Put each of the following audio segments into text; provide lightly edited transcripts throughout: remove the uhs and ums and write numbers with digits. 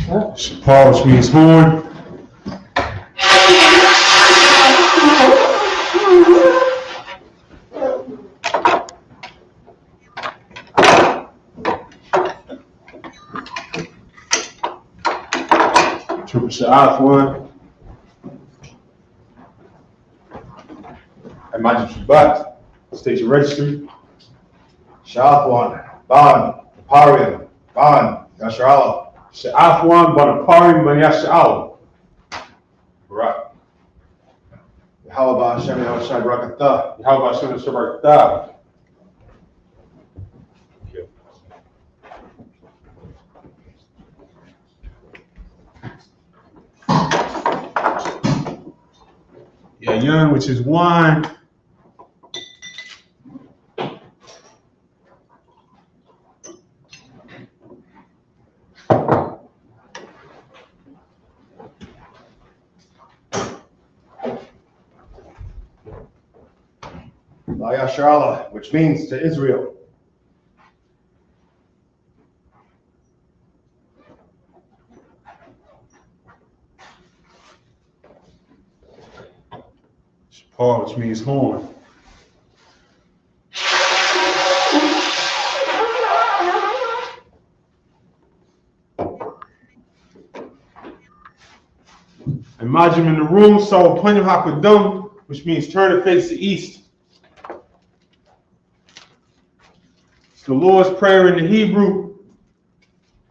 Paul, which means horn. Triple Sha'af one. Imagine Shabbat. State your registry. Sha'af one. Ban. Parium. Ban. Yasharala. Sha'af one. Banaparim. Banyasha'al. Right. Yahweh Hashem Yahushai Barakatah. How about Shem Shabbat? Yun, which is one. Yasharala, which means to Israel. Paul, which means horn. Imagine in the room, saw a Punim Hakadum, which means turn to face the east. It's the Lord's Prayer in the Hebrew.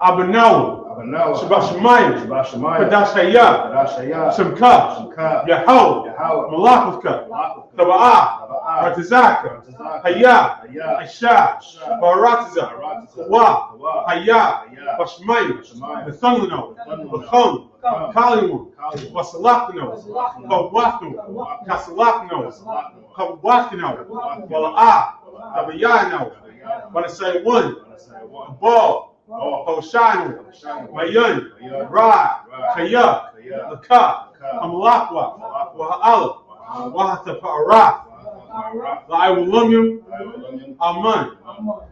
Abanaw. Shabbat Shemayim. Kadash Hayah. Shemka. Yahweh. Malachivka. Taba'ah. Ratizaka. Hayah. Aisha. Baratiza. Wa. Hayah. Bashmayim. The Thunlano. Bachon. Kalimu. Wasalakano. Kawakno. Kasalakno. Kawakno. Wala'ah. Tabayano. When I say one. Ball. Hoshanu, Mayun, Ra, Kaya, Laka, Amalakwa, Waha'ala, Wahata Pa'ara, La'awulumyum, Aman.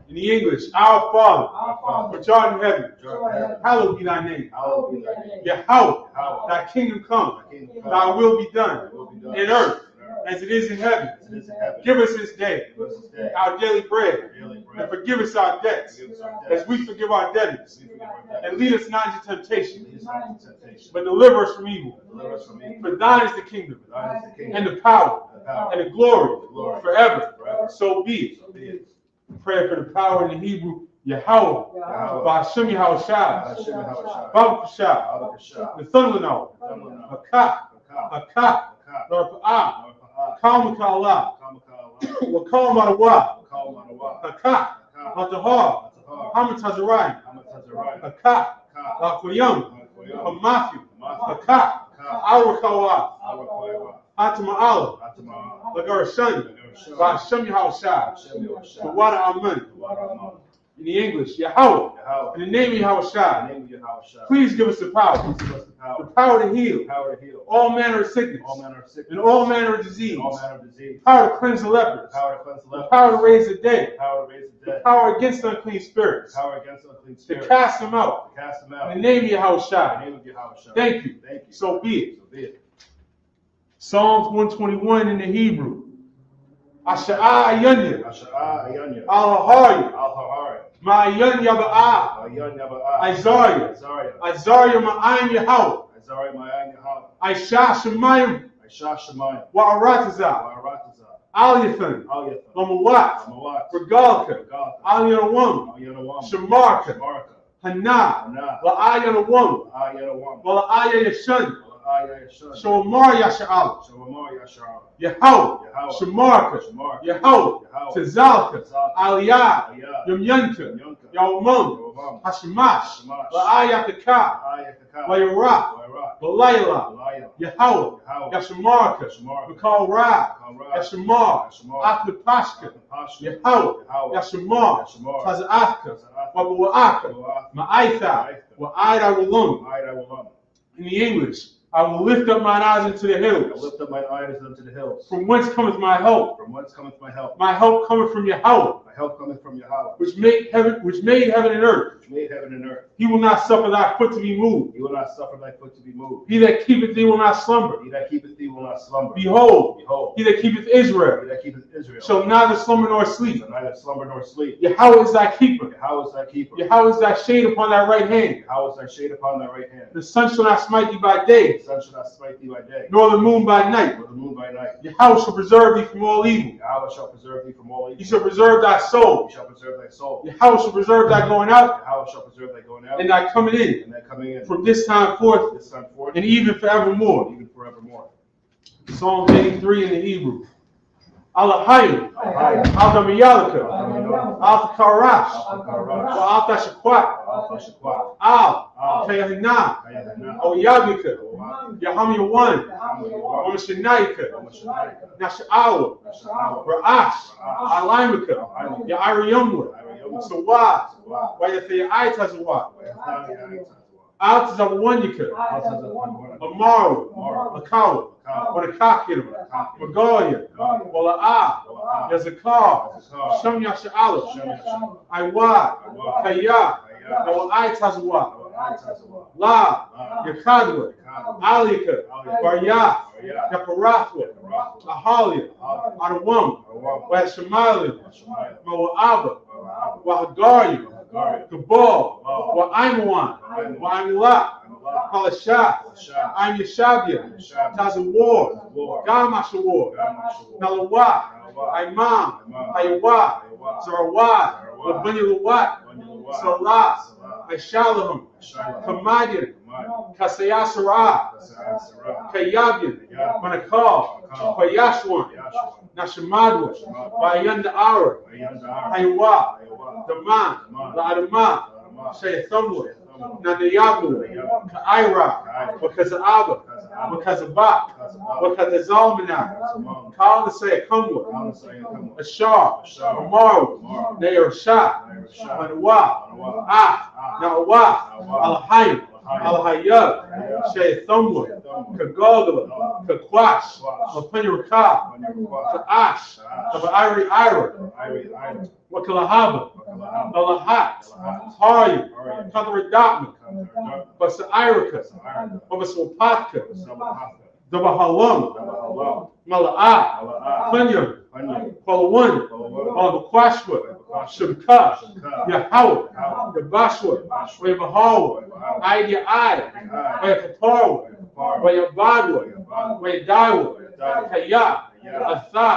In the English, our Father, which art in heaven, hallowed be thy name. Yahweh, thy kingdom come, thy will be done, in earth as it is in heaven. Give us this day our daily bread, and forgive us our debts, as we forgive our debtors. And lead us not into temptation, but deliver us from evil. For thine is the kingdom, and the power, and the glory, forever. So be it. Prayer for the power in the Hebrew, Yahweh, Ba'ashem Yahushai, Babakashah, the Thunlano, Hakak, Narpa'ah, Kalmakala, Wakalmadawa, Hakak, Matahar, Hamatazarayim, Hakak, Lakoyam, Hamafi, Hakak, Awakawa, Atama'ala, Lagarashan, Ba'ashem Yahushai, Tawada Amen. In the English, Yahweh, in the name of Yahushai, please give us the power to heal all manner of sickness, and all manner of disease, power to cleanse the lepers, the power to raise the dead, the power against unclean spirits, to cast them out, in the name of Yahushai. Thank you. So be it. Psalms 121 in the Hebrew. Asha'ah Ayanya, Al-Hahari, Ma'ayan Yaba'ah, Isaiah Ma'ayan Yahweh, Aisha Shemayim, Wa'aratazah, Aliyathan, Lamawat, Regalka, Aliyanawam, Shemarka, Hana, La'ayanawam, Wala'ayashan, Shomar Yasha'al, Yahweh, Shemarka, Yahweh, Tazalka, Aliyah, Yumyanka, Yawmam, Hashemash, La'ayataka, Layara, Balayla, Yahweh, Yashamarka, Mikal Ra, Yashamar, Akhlipashka, Yahweh, Yashamar, Taza'atka, Wabawa'aka, Ma'aitha, Wa'aida Walum. In the English, I will lift up mine eyes into the I hills. lift up my eyes unto the hills. From whence cometh my help? From whence cometh my help? My help cometh from Yahweh, My help cometh from Yahweh, which made heaven and earth. which made heaven and earth. He will not suffer thy foot to be moved. He will not suffer thy foot to be moved. He that keepeth thee will not slumber. He that keepeth thee will not slumber. Behold, Behold, he that keepeth Israel he that keepeth Israel shall neither slumber nor sleep. shall neither slumber nor sleep. Yahweh is thy keeper. Yahweh is thy keeper. Yahweh is thy shade upon thy right hand. Yahweh is thy shade upon thy right hand. The sun shall not smite thee by day, The sun shall not smite thee by day, nor the moon by night. nor the moon by night. Yahweh shall preserve thee from all evil. Yahweh shall preserve thee from all He evil. shall preserve thy soul. He shall preserve thy soul. Yahweh shall preserve thy going out Yahweh shall preserve thy going out and thy coming in and thy coming in from this time forth this time forth and even forevermore. even forevermore. Psalm 83 in the Hebrew. Alahayim, Al-Hayim, Al-Damayalika, Al-Damayalika, Al-Karash, Al-Karash, Al-Tashakwat, Al-Tashaqwa, Al, Al, Kayahinah, Kayahinah, Al-Yabika, Al-Wa'ad, Yaham-Yawan, Al-Yawan, Al-Mashanaika, Al-Mashanaika, Nasha'awa, Al-Sha'awa, Ra'ash, Al-Aimika, Al-Aimika, Ya'iriyamwa, Al-Yawma, Sawad, Sawad, Wayathayaitazawad, Al-Yathani, Al-Tazawanyika, Al-Tazawwan, Amaru, Amaru, Akawa, Al, Wanakakira, Magalia, Al, Wala'ah, Wala'ah, Yazakar, Yazakar, Shem Yasha'ala, Shem Yasha'ala, Iwad, Iwad, Kaya, Kaya, Nawa'itazawad, Al-Tazawwan, La, La, Yakadwa, Yakadwa, Alika, Alika, Baryah, Baryah, Yaparathwa, Yaparahwa, Ahalia, Ahalia, Adawam, Adawam, Washamalia, Washamalia, Mo'aba, Mo'ab, Wahagaria, Hagaria, Gabal, Gabal, Wa'aimawan, Wa'aimawan, Wa'amilat, Amilah, Palashah, Palashah, I'm Yeshabia, Yeshabia, Tazawar, Tazawar, Gamashawar, Gamashawar, Nalawat, Nalawat, Imam, Imam, Hayawat, Hayawat, Zarawat, Zarawat, Labunyalawat, Bunyaluwat, Salat, Salat, Ishalahum, Shiloh, Kamadir, Kamad, Kasayasara, Kasai, Sarah, Kayabin, Kayab, Manakal, Manakal, Payashwan, Yashua, Nashamadwa, Nashamadwa, Bayanda Ara, Ayandar, Hayawat, Hayawat, Daman, Daman, La'adamah, Ladamah, Shayathamwa, Shayathamwa, Nadayabu, Nadayabu, Kaira, Kaira, because of Abba, Abba, because of Bach, because of Abba, because of Zalmanah, Zaman, Kal to say a Kumwa, Kalasai, Kamwa, Ashar, Ashar, Amaru, Amaru, Neir Shah, Nair Shah, Manawah, Manawah, Ah, Nawah, Nawah, Alhayim, Alhayim, Alhayab, Alhayab, Shayathamwa, Shayathamwa, Kagogla, Kakwash, Kakwash, Lapunyaraka, Bunyaluwat, Kaash, Kaash, Taba'iri Ira, Iri, Ira, Wakalahaba, Wakalaham, Alahat, Alahat, Haryam, Haryam, Kadaradakma, Kantar, Basairika, Sa'irika, Babasopatka, Sabahaka, Dabahalam, Dabahalam, Mala'ah, Mala'ah, Punyam, Panyam, Palawan, Palawan, Alabakwashwa, Shimka, Shimka, Yahweh, Yahweh, Yabashwa, Yabashwa, Wayabahawa, Wayabahawa, Aydiai, Aydiai, Wayakatarwa, Wayaparwa, Wayabadwa, Wayabadwa, Wayadaiwa, Wayadaiwa, Kaya, Kaya, Atha,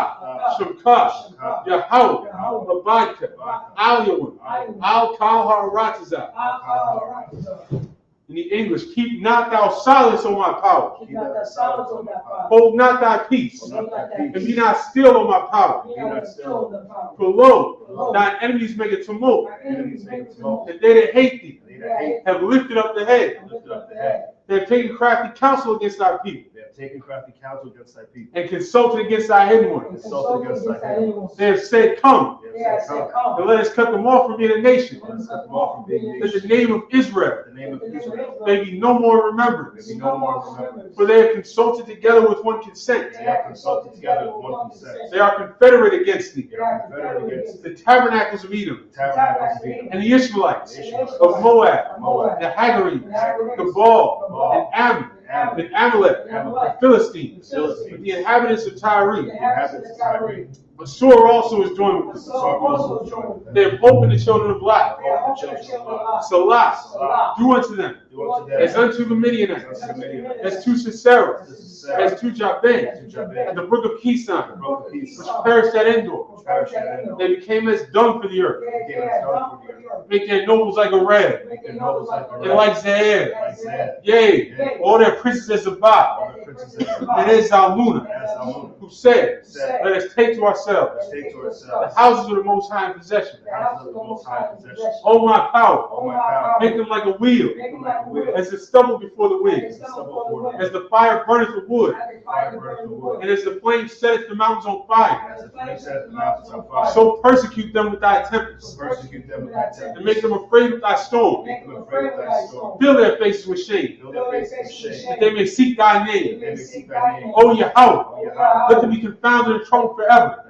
Shimka, Shimka, Yahweh, Yahweh, Labadka, Labadka, Aliyawan, Aliyawan, Al-Kalharatiza. Al-Kahara, In the English, keep not thou silence, O my power. Keep not thy silence, O my power. Hold not thy peace, Hold not thy and peace. be not still, O my power. Be not still. For lo, thine enemies make a tumult, Enemies make a tumult. and they that hate thee They that hate have lifted up the head. lift up the head. They have taken crafty counsel against thy people, They have taken crafty counsel against thy people. and consulted against thy hidden ones. Consulted against thy hidden ones. They have said, Come, They have said, Come. and let us cut them off from being a nation, Let us cut them off from being a that the nation. name of Israel The name of Israel may be no more remembered. may be no more remembered. For they have consulted together with one consent. They have consulted together with one consent. They are confederate against thee, They are confederate against the tabernacles of Edom, the tabernacles of Edom, and the Ishmaelites the Ishmaelites, of Moab, Moab, the Hagarenes, the Gabal, Gabal, and Ammon, Ammon, and Amalek, Amalek, the Philistines, the Philistines, with the inhabitants of Tyre. the inhabitants of Tyre. Assur also is joined with them. So also joined with them. They have opened the children of Lot. All the children of Lot. Salah, Salah, do unto them, do unto them as unto the Midianites, as unto the Midianites, as to Sisera, as to Sisera, as to Jabin, as to Jabin, at the brook of Kison, broke the peace, which perished at Endor. which perished at Endor. They became as dung for the earth. They came as dung for the earth. Make their nobles like a red, Make their nobles like a and red, like Zaire. like Zed. Yea, all their princes as a All Ba, the princes of and it is Zalmunna, as Zalmunna, who said, said, Let us take to ourselves ourselves. The houses of the Most High in possession. Oh, my power. Make them like a wheel. As the stubble before the wind. As the fire burneth the wood. And as the flame setteth the mountains on fire. So persecute them with thy tempest. And make them afraid with thy storm. Fill their faces with shame. That they may seek thy name. O Yahweh, let them be confounded and troubled forever.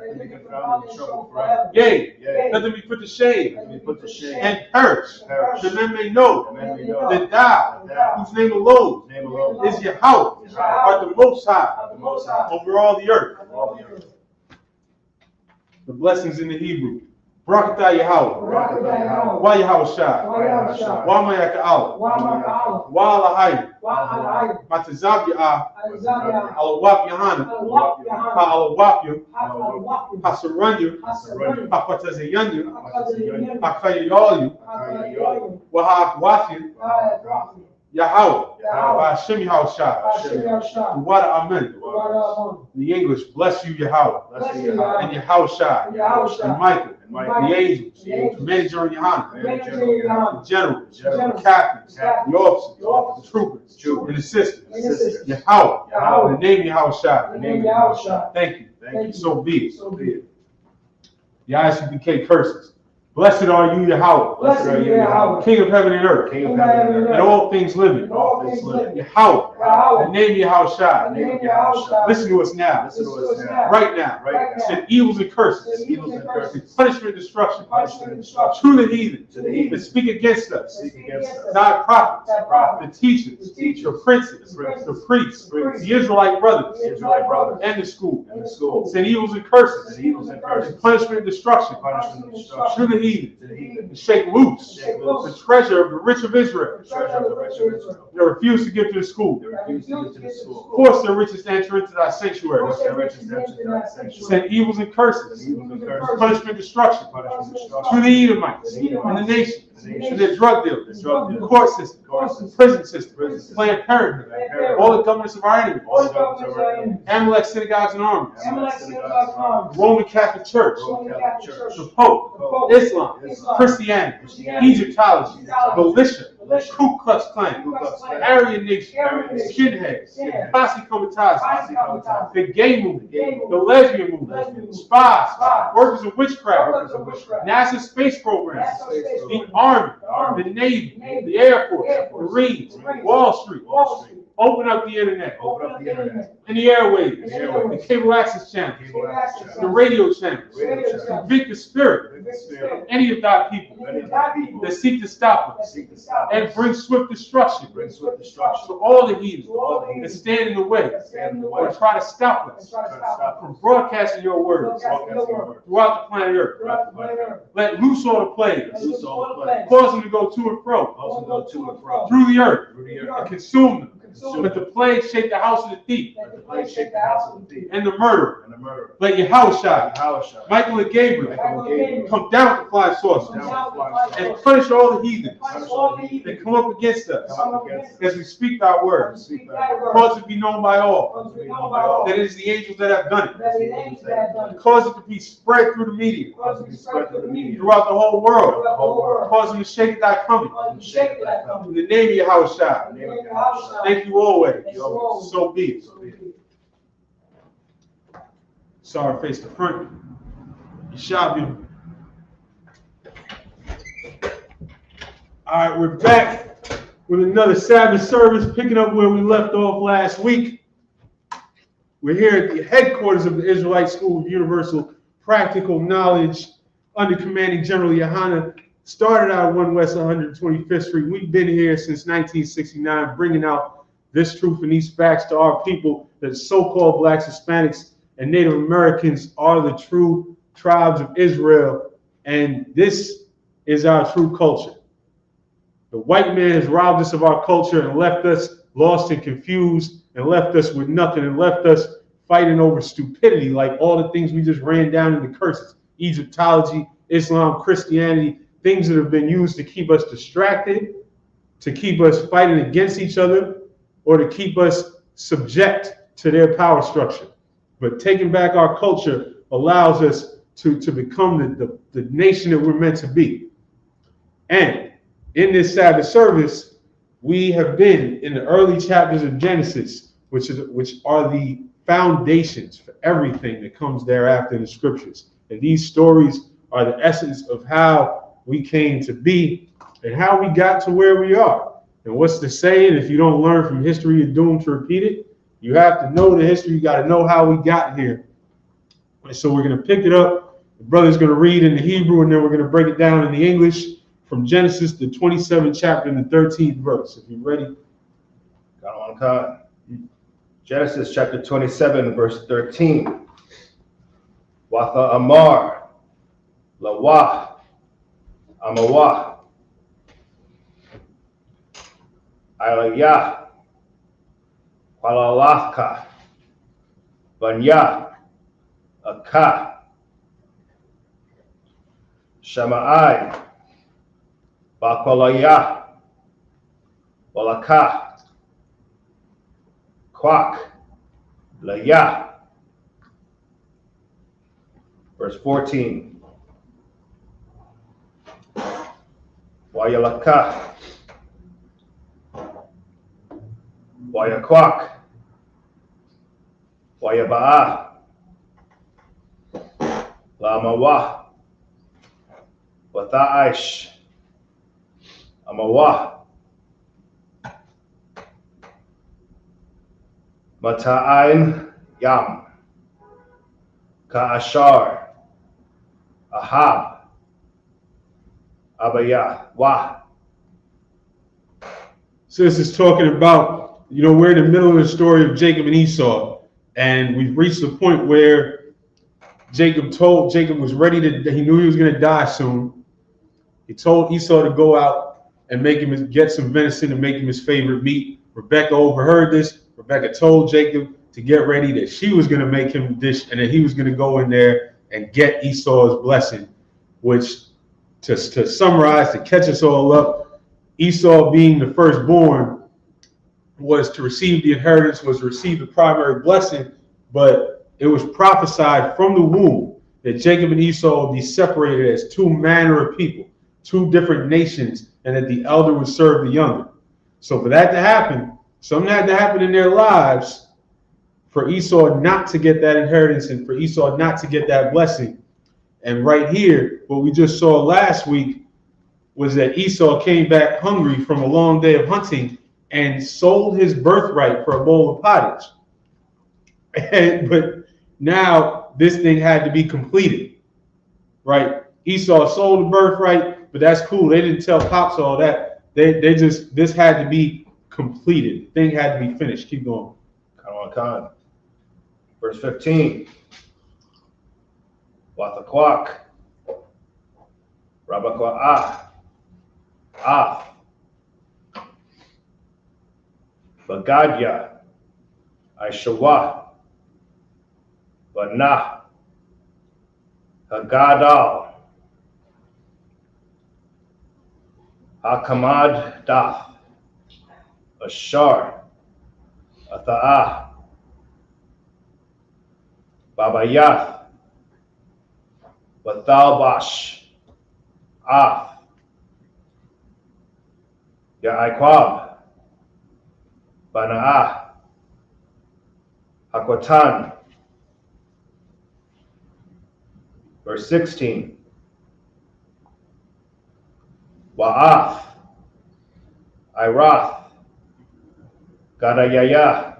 Yea, let them be put to shame and perish. That men may know that thou, whose name alone is Yahweh, art the Most High over all the earth. The blessings in the Hebrew. Barakatah Yahweh. Wa Yahweh Shai. Wa Mayaka Allah. Wa Alahayim. Matazab Ya'ah. Alawap Yahana. Alawap Hasaranyu. Hapatazayanyu. Hakayayalu. Wahak Yahweh. Hashem Yahweh Shai. What amen. The English, bless you, Yahweh. And Yahweh Shai. And Michael. The angels, the manager in Yohana, the generals, the captains, the officers, the troopers, and the sisters. Yahweh. The name Yahweh Shai. Thank you. So be it. The Isupk curses. Blessed are you, Yahweh. King of heaven and earth. And all things living. Yahweh. The name Yahweh Shai. Listen to us now. Right now. Send evils and curses. Punishment and destruction. To the heathen. That speak against us. Thy prophets. The teachers. The princes. The priests. The Israelite brothers. And the school. Send evils and curses. Punishment and destruction. To the heathen. And shake loose the treasure of the rich of Israel. They refuse to give to the school. Force their riches to enter into thy sanctuary. Send evils and curses. Punishment and destruction to the Edomites and the nations. To their drug dealers, the court system, prison system, Planned Parenthood, all the governments of our enemies, Amalek synagogues and armies, the Roman Catholic Church, the Pope, Islam, Christianity, Egyptology, militia, Ku Klux Klan, Aryan Nation, skinheads, posse comitatus, the gay movement, the lesbian movement, spies, workers of witchcraft, NASA space programs, the Army, the Navy, the Air Force, Marines, Wall Street. Open up the internet. And the airwaves. The cable access channels. The radio channels. Convict the spirit of any of thy people that seek to stop us and bring swift destruction to all the heathens that stand in the way or try to stop us from broadcasting your words throughout the planet Earth. Let loose all the plagues. Cause them to go to and fro through the earth and consume them. Let the plague shake the house of the thief and the murderer. Let Yahweh, Michael and Gabriel, come down with the flying saucers and punish all the heathens that come up against us as we speak thy words. Cause it to be known by all that it is the angels that have done it. Cause it to be spread through the media throughout the whole world. Cause them to shake thy coming. In the name of Yahweh. Thank you always. So be it. Sorry, face the front. You shall be. All right, we're back with another Sabbath service, picking up where we left off last week. We're here at the headquarters of the Israelite School of Universal Practical Knowledge under commanding General Yohana. Started out at 1 West 125th Street. We've been here since 1969, bringing out this truth and these facts to our people, that so-called blacks, Hispanics, and Native Americans are the true tribes of Israel, and this is our true culture. The white man has robbed us of our culture and left us lost and confused, and left us with nothing, and left us fighting over stupidity, like all the things we just ran down in the curses. Egyptology, Islam, Christianity, things that have been used to keep us distracted, to keep us fighting against each other, or to keep us subject to their power structure. But taking back our culture allows us to become the nation that we're meant to be. And in this Sabbath service, we have been in the early chapters of Genesis, which are the foundations for everything that comes thereafter in the scriptures. And these stories are the essence of how we came to be and how we got to where we are. And what's the saying? If you don't learn from history, you're doomed to repeat it. You have to know the history. You got to know how we got here. And so we're going to pick it up. The brother's going to read in the Hebrew, and then we're going to break it down in the English from Genesis, the 27th chapter and the 13th verse. If you're ready. Got on card. Genesis chapter 27, verse 13. Watha Amar, Lawa, Amawa, Ilayah, Walalafka, Banya, Aka, Shama'ai, Bakwalaya, Walaka, Kwak, Laya. Verse 14. Wayalaka, Wayakwak, Wayaba'a, Lamawa, Wathaish, Amawa, Mata'ain Yam, Ka'ashar, Ahab, Abaya, Wah. So this is talking about, we're in the middle of the story of Jacob and Esau, and we've reached the point where Jacob was ready he knew he was going to die soon. He told Esau to go out and get some venison and make him his favorite meat. Rebecca overheard this. Rebecca told Jacob to get ready, that she was going to make him a dish, and that he was going to go in there and get Esau's blessing, which, to summarize, to catch us all up, Esau, being the firstborn, was to receive the inheritance, was to receive the primary blessing, but it was prophesied from the womb that Jacob and Esau would be separated as two manner of people, two different nations, and that the elder would serve the younger. So for that to happen, something had to happen in their lives for Esau not to get that inheritance and for Esau not to get that blessing. And right here, what we just saw last week was that Esau came back hungry from a long day of hunting and sold his birthright for a bowl of pottage. But now this thing had to be completed, right? Esau sold the birthright, but that's cool. They didn't tell Pops all that. This had to be completed. The thing had to be finished. Keep going. Come on, Khan. Verse 15. Wathakwak, Rabakwa Ah, Bagadya, Aishawa, Banah, Hagadal, Hakamad Dath, Ashar, Atha'ah, Babayath, Bathalbash, Af, Ya'aikwab, Bana'ah, Hakwatan. Verse 16. Wa'ath, Irath, Gadayaya,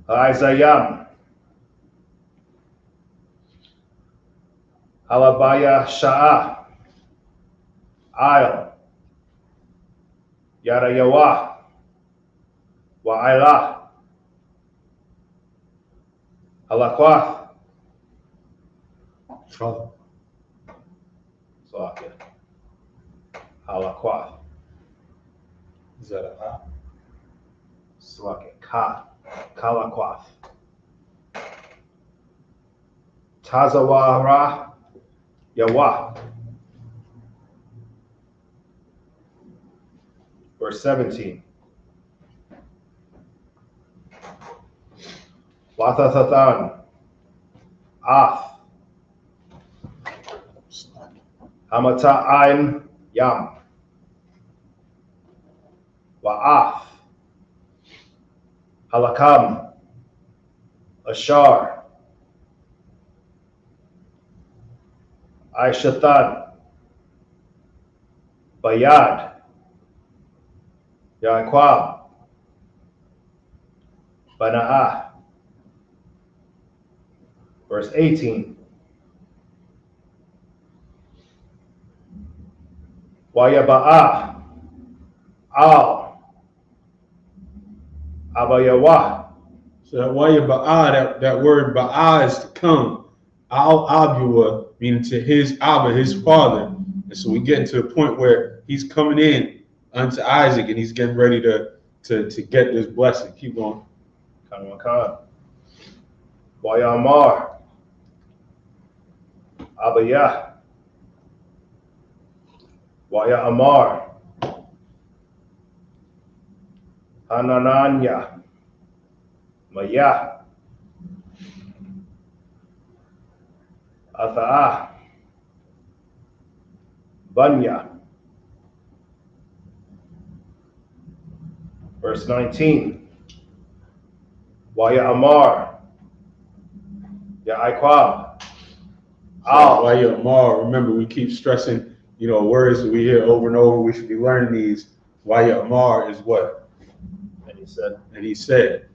Ha'izayam, Halabaya Sha'ah, Ail, Yarayawa, Wa'ailah, Halakwath, Salakia, Halakwath. Is that a Salakia, Kalakwath. Tazawara, Yawah. Verse 17. Wathathathan, Af. Hamata'ain Yam. Wa'af. Halakam. Ashar. Aishatan. Bayad. Ya'quab. Bana'ah. Verse 18. Wayaba'ah. Al. Abayawah. So that waya ba'ah, that word ba'ah is to come. Al abua, meaning to his Abba, his father. And so we get into a point where he's coming in unto Isaac and he's getting ready to get this blessing. Keep going. Wayamar. Abayah. Waya Amar. Hanananya. Maya. Atha'ah. Banya. Verse 19. Waya Amar. Ya'quab. Al. Waya Amar, remember we keep stressing, words that we hear over and over. We should be learning these. Waya Amar is what? And he said.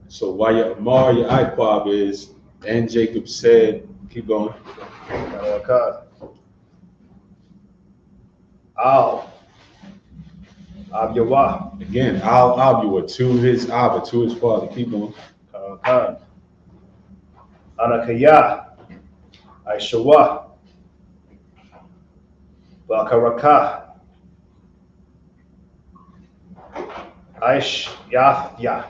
So Waya Amar Ya'quab is, and Jacob said, keep going. Al. Abyawah. Again, Al Abua, to his Abba, to his father. Keep going. Anakaya. Aishawah. Bakaraka. Aish Yathya.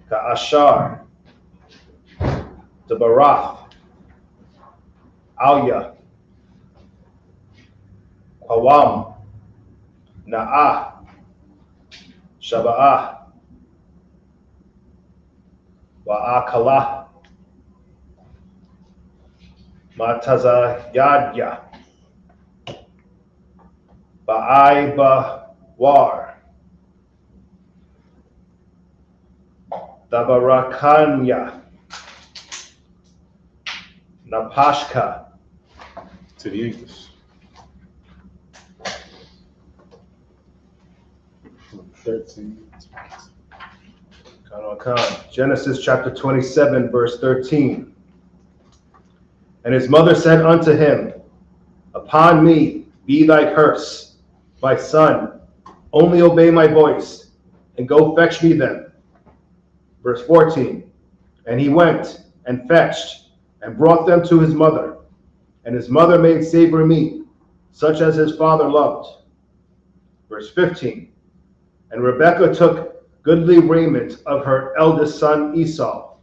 Ka'ashar. Debarath. Alya. Qawam. Na'ah. Shaba'ah. Wa'akalah. Matazayadya. Ba'aiba war. Dabarakanya. Napashka. To the English. 13. Genesis chapter 27, verse 13. And his mother said unto him, Upon me be thy curse, my son, only obey my voice, and go fetch me them. Verse 14. And he went and fetched, and brought them to his mother. And his mother made savory meat, such as his father loved. Verse 15. And Rebekah took goodly raiment of her eldest son Esau,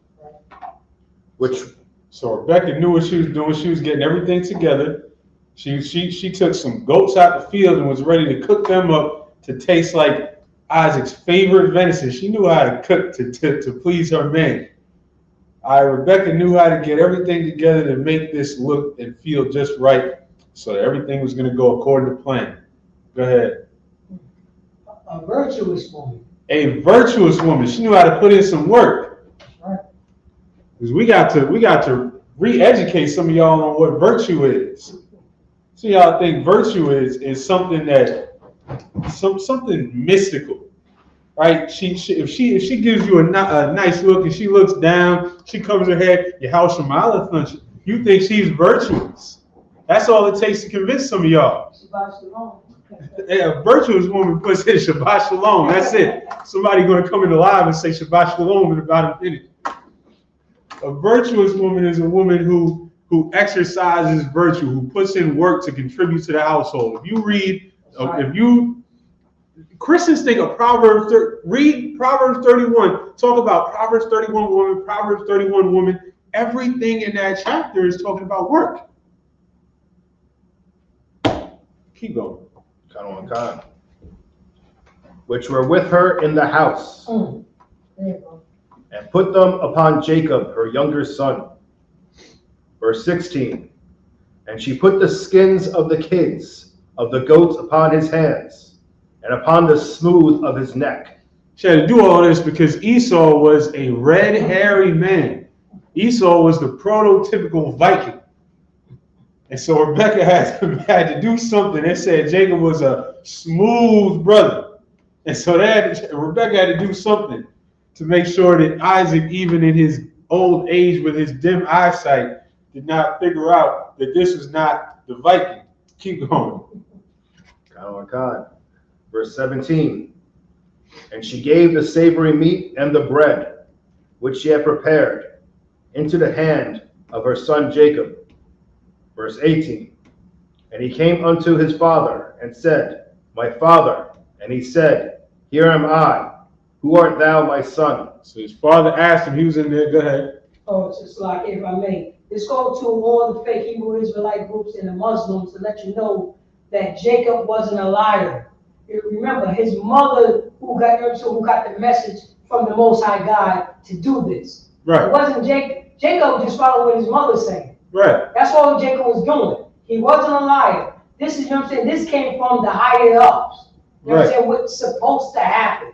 So Rebecca knew what she was doing. She was getting everything together. She took some goats out the field and was ready to cook them up to taste like Isaac's favorite venison. She knew how to cook to please her man. Rebecca knew how to get everything together to make this look and feel just right, so that everything was going to go according to plan. Go ahead. A virtuous woman. A virtuous woman. She knew how to put in some work. Right. Because we got to re-educate some of y'all on what virtue is. So y'all think virtue is something that something mystical, right? If she gives you a nice look and she looks down, she covers her head, your house from Malathunch, you think she's virtuous. That's all it takes to convince some of y'all. Shabbat shalom. A virtuous woman puts in Shabbat Shalom. That's it. Somebody going to come in live and say Shabbat Shalom in about a minute. A virtuous woman is a woman who exercises virtue, who puts in work to contribute to the household. If you read, Christians think of read Proverbs 31. Talk about Proverbs 31 woman, Proverbs 31 woman. Everything in that chapter is talking about work. Keep going. which were with her in the house, and put them upon Jacob, her younger son, Verse 16. And she put the skins of the kids of the goats upon his hands and upon the smooth of his neck. She had to do all this because Esau was a red, hairy man. Esau was the prototypical Viking. And so Rebecca had to do something. They said Jacob was a smooth brother. And so Rebecca had to do something to make sure that Isaac, even in his old age with his dim eyesight, did not figure out that this was not the Viking. Keep going. God. Verse 17. And she gave the savory meat and the bread, which she had prepared, into the hand of her son Jacob. Verse 18. And he came unto his father and said, My father. And he said, Here am I. Who art thou, my son? So his father asked him, he was in there, go ahead. Oh, it's just like, if I may, let's go to all the fake Hebrew Israelite groups and the Muslims to let you know that Jacob wasn't a liar. You remember, his mother who got the message from the Most High God to do this. Right. It wasn't Jacob. Jacob just followed what his mother said. Right. That's all Jacob was doing. He wasn't a liar. This is, you know what I'm saying, this came from the higher ups. You know what I'm saying, what's supposed to happen.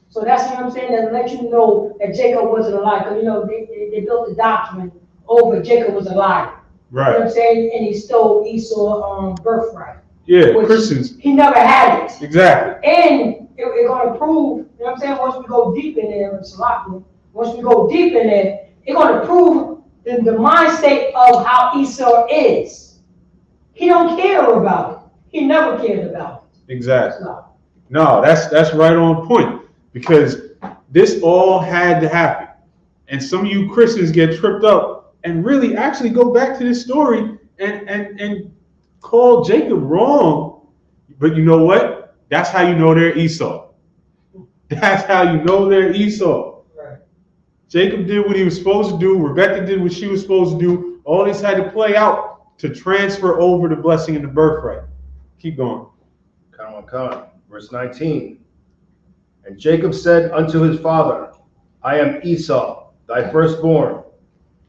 So that's, you know what I'm saying, that let you know that Jacob wasn't a liar. Because, you know, they built the doctrine over Jacob was a liar. Right. You know what I'm saying? And he stole Esau's birthright. Yeah, Christians. He never had it. Exactly. And it's going to prove, you know what I'm saying, once we go deep in there, once we go deep in there, it's going to prove the mind state of how Esau is. He don't care about it. He never cared about it. Exactly. No, that's right on point. Because this all had to happen. And some of you Christians get tripped up and really actually go back to this story and call Jacob wrong. But you know what? That's how you know they're Esau. That's how you know they're Esau. Right. Jacob did what he was supposed to do. Rebecca did what she was supposed to do. All this had to play out to transfer over the blessing and the birthright. Keep going. Come on. Verse 19. And Jacob said unto his father, I am Esau, thy firstborn.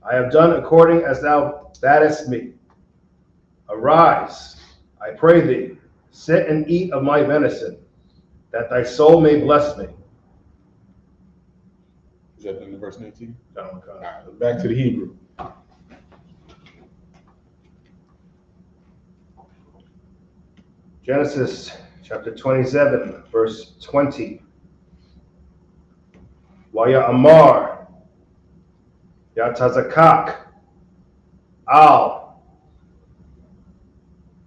I have done according as thou badest me. Arise, I pray thee, sit and eat of my venison, that thy soul may bless me. Is that in verse 19? All right, back to the Hebrew. Genesis chapter 27, verse 20. Waya Amar, Yatazakak, Al,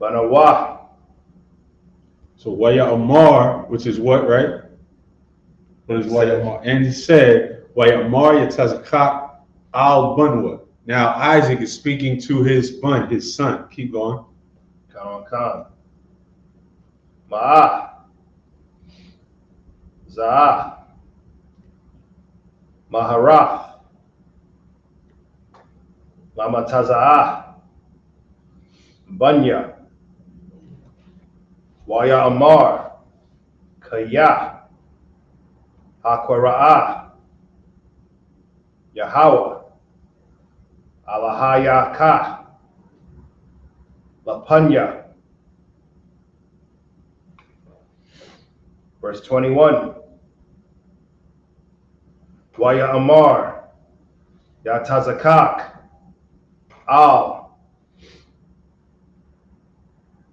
Banawa. So Waya Amar, which is what, right? What is Waya Amar? And he said, Waya Amar Yatazakak, Al Banwa. Now Isaac is speaking to his bun, his son. Keep going. Come. Ma'ah, Za'ah, Maharaf, Lamataza'ah, Banya, Waya Amar, Kaya, Hakwara'ah, Yahweh, Alahayaka, Lapanya. Verse 21. Waya Amar, Yatazakak, Al,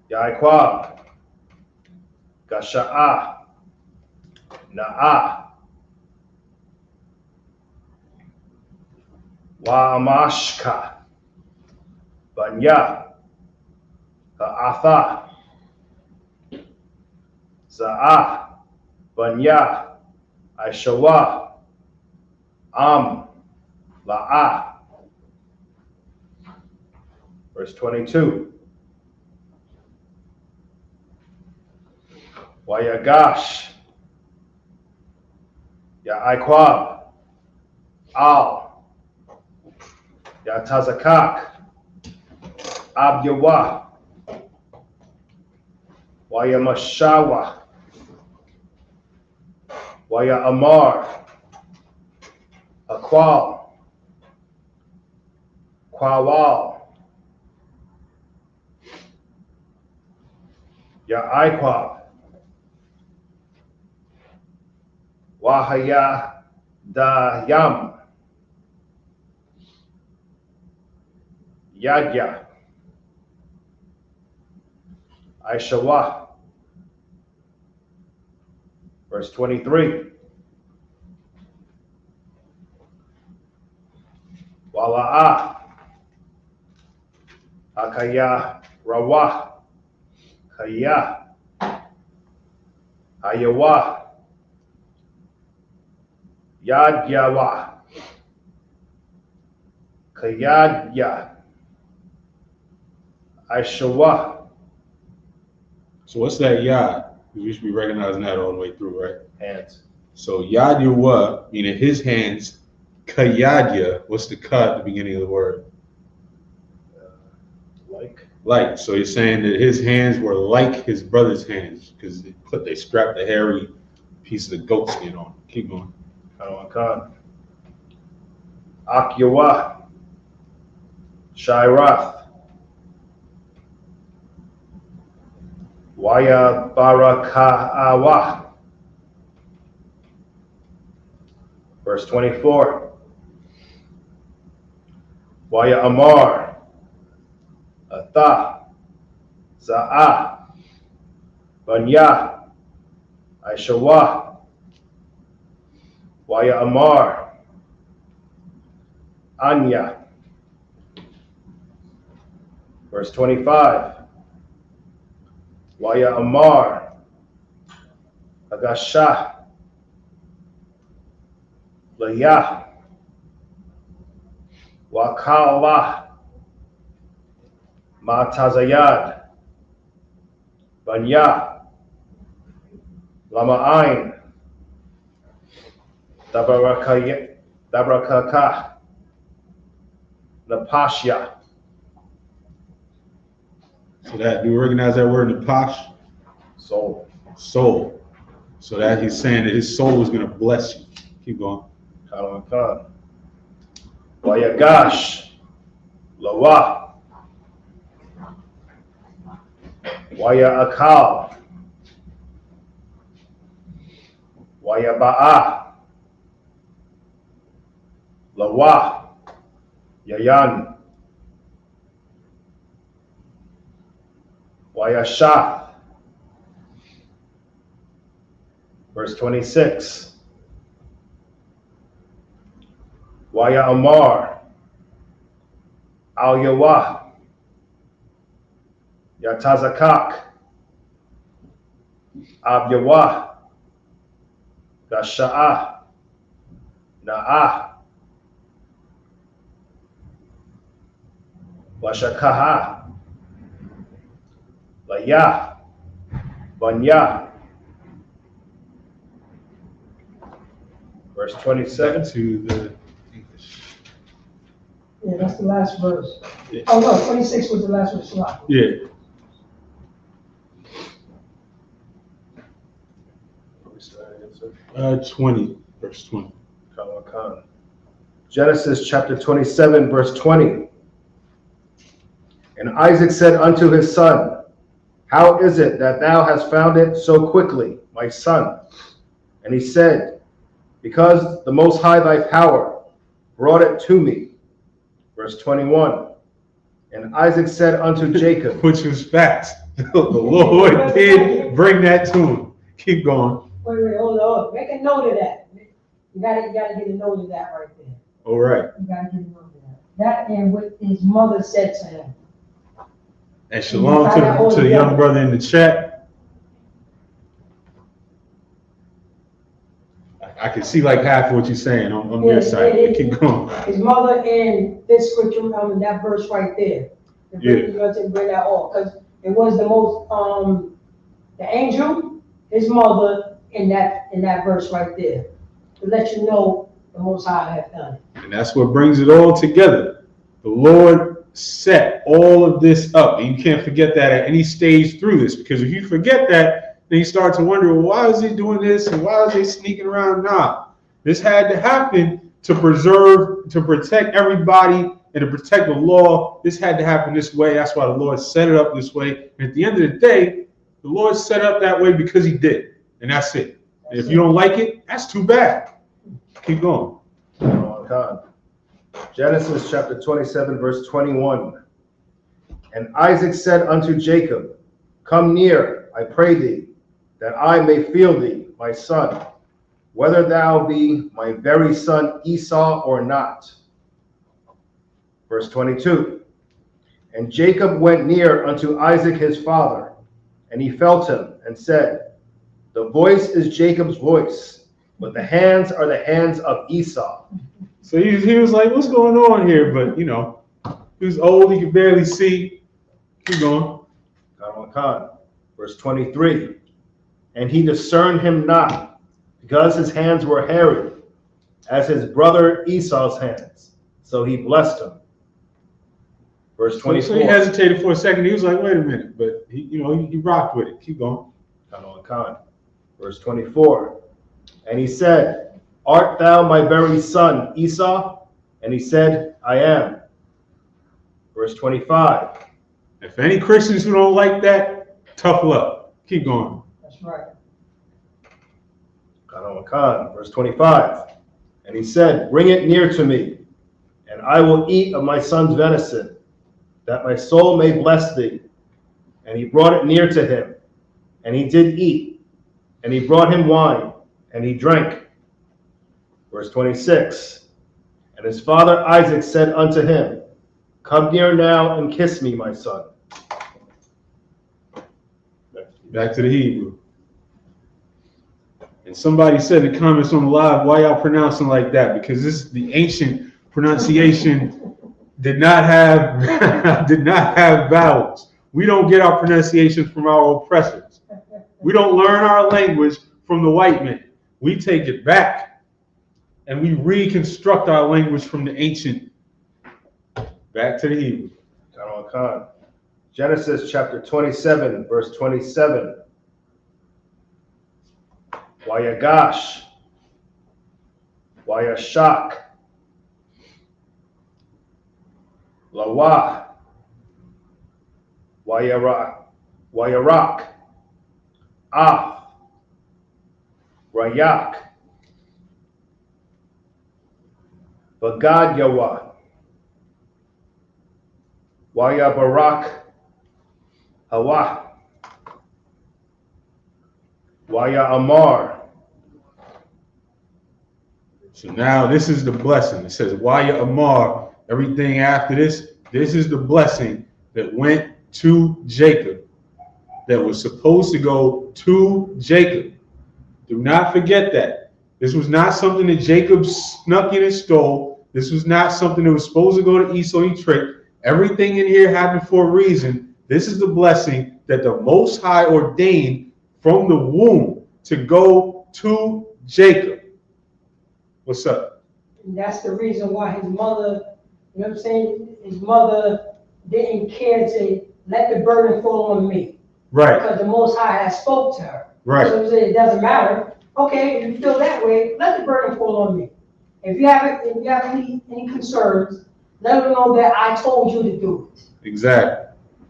Yaikwab, Gasha'ah, Na'ah, Wa'amashka, Banya, Ha'atha, Za'ah, Banya, Aishawa, La'ah. Verse 22. Wayagash, Ya'aikwab, Al, Yatazakak, Abyawa, Wayamashawa, Waya Amar, Akwal, Kwawal, Ya'aiqua, Wahaya da Yam, Yadya, Aishawa. Verse 23. Wala'a, Akaya Rawa, Kaya, Ayawa, Yadyawa, Kayadya, Aishawa. So what's that yad? We should be recognizing that all the way through, right? Hands. So yad yawa, meaning his hands. Kayadya, what's the ka at the beginning of the word? Like. So he's saying that his hands were like his brother's hands because they strapped the hairy piece of the goat skin on. Keep going. Akyawa, Shairath, Waya Baraka'awa. Verse 24. Waya Amar, Atha, Za'ah, Banya, Aishawa, Waya Amar, Anya. Verse 25. Waya Amar, Agashah, Layah, Wakala, Matazayad, Banya, Lama'ain, Dabrakaka, Napashya. So that, do you recognize that word, napash? Soul. Soul. So that he's saying that his soul is going to bless you. Keep going. Wayagash, Lawa, Waya Akal, Waya Ba'a, Lawa, Yayan, Waya Shah. Verse 26. Waya Amar, Al Yawah, Yatazakak, Ab Yawah, Gasha'ah, Na'ah, Washakaha, Layah, Banya. Verse 27. To the English. Yeah, that's the last verse. Yeah. Oh, no, 26 was the last verse. Yeah. Sir? 20, verse 20. Genesis chapter 27, verse 20. And Isaac said unto his son, How is it that thou hast found it so quickly, my son? And he said, Because the Most High thy power brought it to me. Verse 21. And Isaac said unto Jacob, Which was facts. The Lord did bring that to him. Keep going. Wait, hold on. Make a note of that. You gotta get a note of that right there. All right. You gotta get a note of that. That and what his mother said to him. And shalom to the young brother in the chat. I can see like half of what you're saying on your side. Keep going. His mother and this scripture, that verse right there. You know, to bring that off, because it was the most, the angel, his mother, in that verse right there, to let you know the Most High have done it. And that's what brings it all together. The Lord set all of this up, and you can't forget that at any stage through this, because if you forget that, then you start to wonder, well, why is he doing this, and why is he sneaking around? Nah, this had to happen to preserve, to protect everybody, and to protect the law. This had to happen this way. That's why the Lord set it up this way. And at the end of the day, The Lord set up that way because he did. And that's it. And if you don't like it, that's too bad. Keep going. Oh, God. Genesis chapter 27, verse 21. And Isaac said unto Jacob, come near, I pray thee, that I may feel thee, my son, whether thou be my very son Esau or not. Verse 22. And Jacob went near unto Isaac his father, and he felt him, and said, the voice is Jacob's voice, but the hands are the hands of Esau. So he was like, what's going on here? But, you know, he was old, he could barely see. Keep going. Verse 23. And he discerned him not, because his hands were hairy, as his brother Esau's hands. So he blessed him. Verse 24. So he hesitated for a second. He was like, wait a minute. But he rocked with it. Keep going. Verse 24. And he said, art thou my very son Esau? And he said, I am. Verse 25. If any Christians who don't like that, tough luck. Keep going. That's right. Verse 25. And he said, bring it near to me, and I will eat of my son's venison, that my soul may bless thee. And he brought it near to him, and he did eat. And he brought him wine, and he drank. Verse 26. And his father Isaac said unto him, come near now and kiss me, my son. Back to the Hebrew. And somebody said in the comments on the live, why y'all pronouncing like that? Because this the ancient pronunciation did not have vowels. We don't get our pronunciation from our oppressors. We don't learn our language from the white man. We take it back and we reconstruct our language from the ancient. Back to the Hebrew. Genesis chapter 27, verse 27. Wayagash, Wayashak, Lawa, Wayarak, Af, Rayak, Bagad Yawa, Wayabarak, Hawa, Waya Amar. So now this is the blessing. It says Waya Amar. Everything after this is the blessing that went to Jacob, that was supposed to go to Jacob. Do not forget that. This was not something that Jacob snuck in and stole. This was not something that was supposed to go to Esau and he tricked. Everything in here happened for a reason. This is the blessing that the Most High ordained from the womb to go to Jacob. What's up? And that's the reason why his mother, you know what I'm saying? His mother didn't care to let the burden fall on me. Right. Because the Most High has spoke to her. Right. So he said, it doesn't matter. Okay, if you feel that way, let the burden fall on me. If you have any concerns, let them know that I told you to do it. Exactly.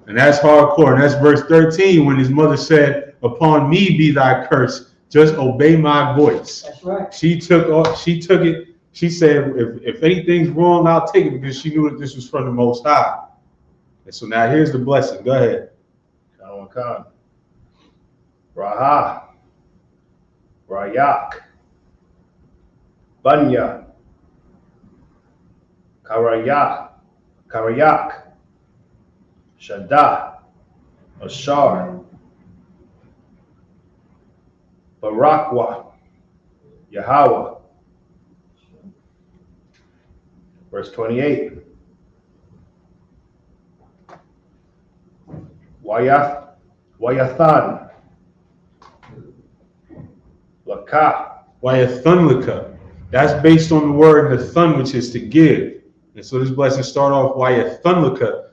And that's hardcore. And that's verse 13 when his mother said, upon me be thy curse, just obey my voice. That's right. She took it. She said, if anything's wrong, I'll take it, because she knew that this was from the Most High. And so now here's the blessing. Go ahead. Raha, Rayak, Banya, Karayak, Shada, Ashar, Barakwa, Yahweh. Verse 28. Wayathan, Laka. Wayathunlika. That's based on the word nathun, which is to give. And so this blessing start off Wayathunlika,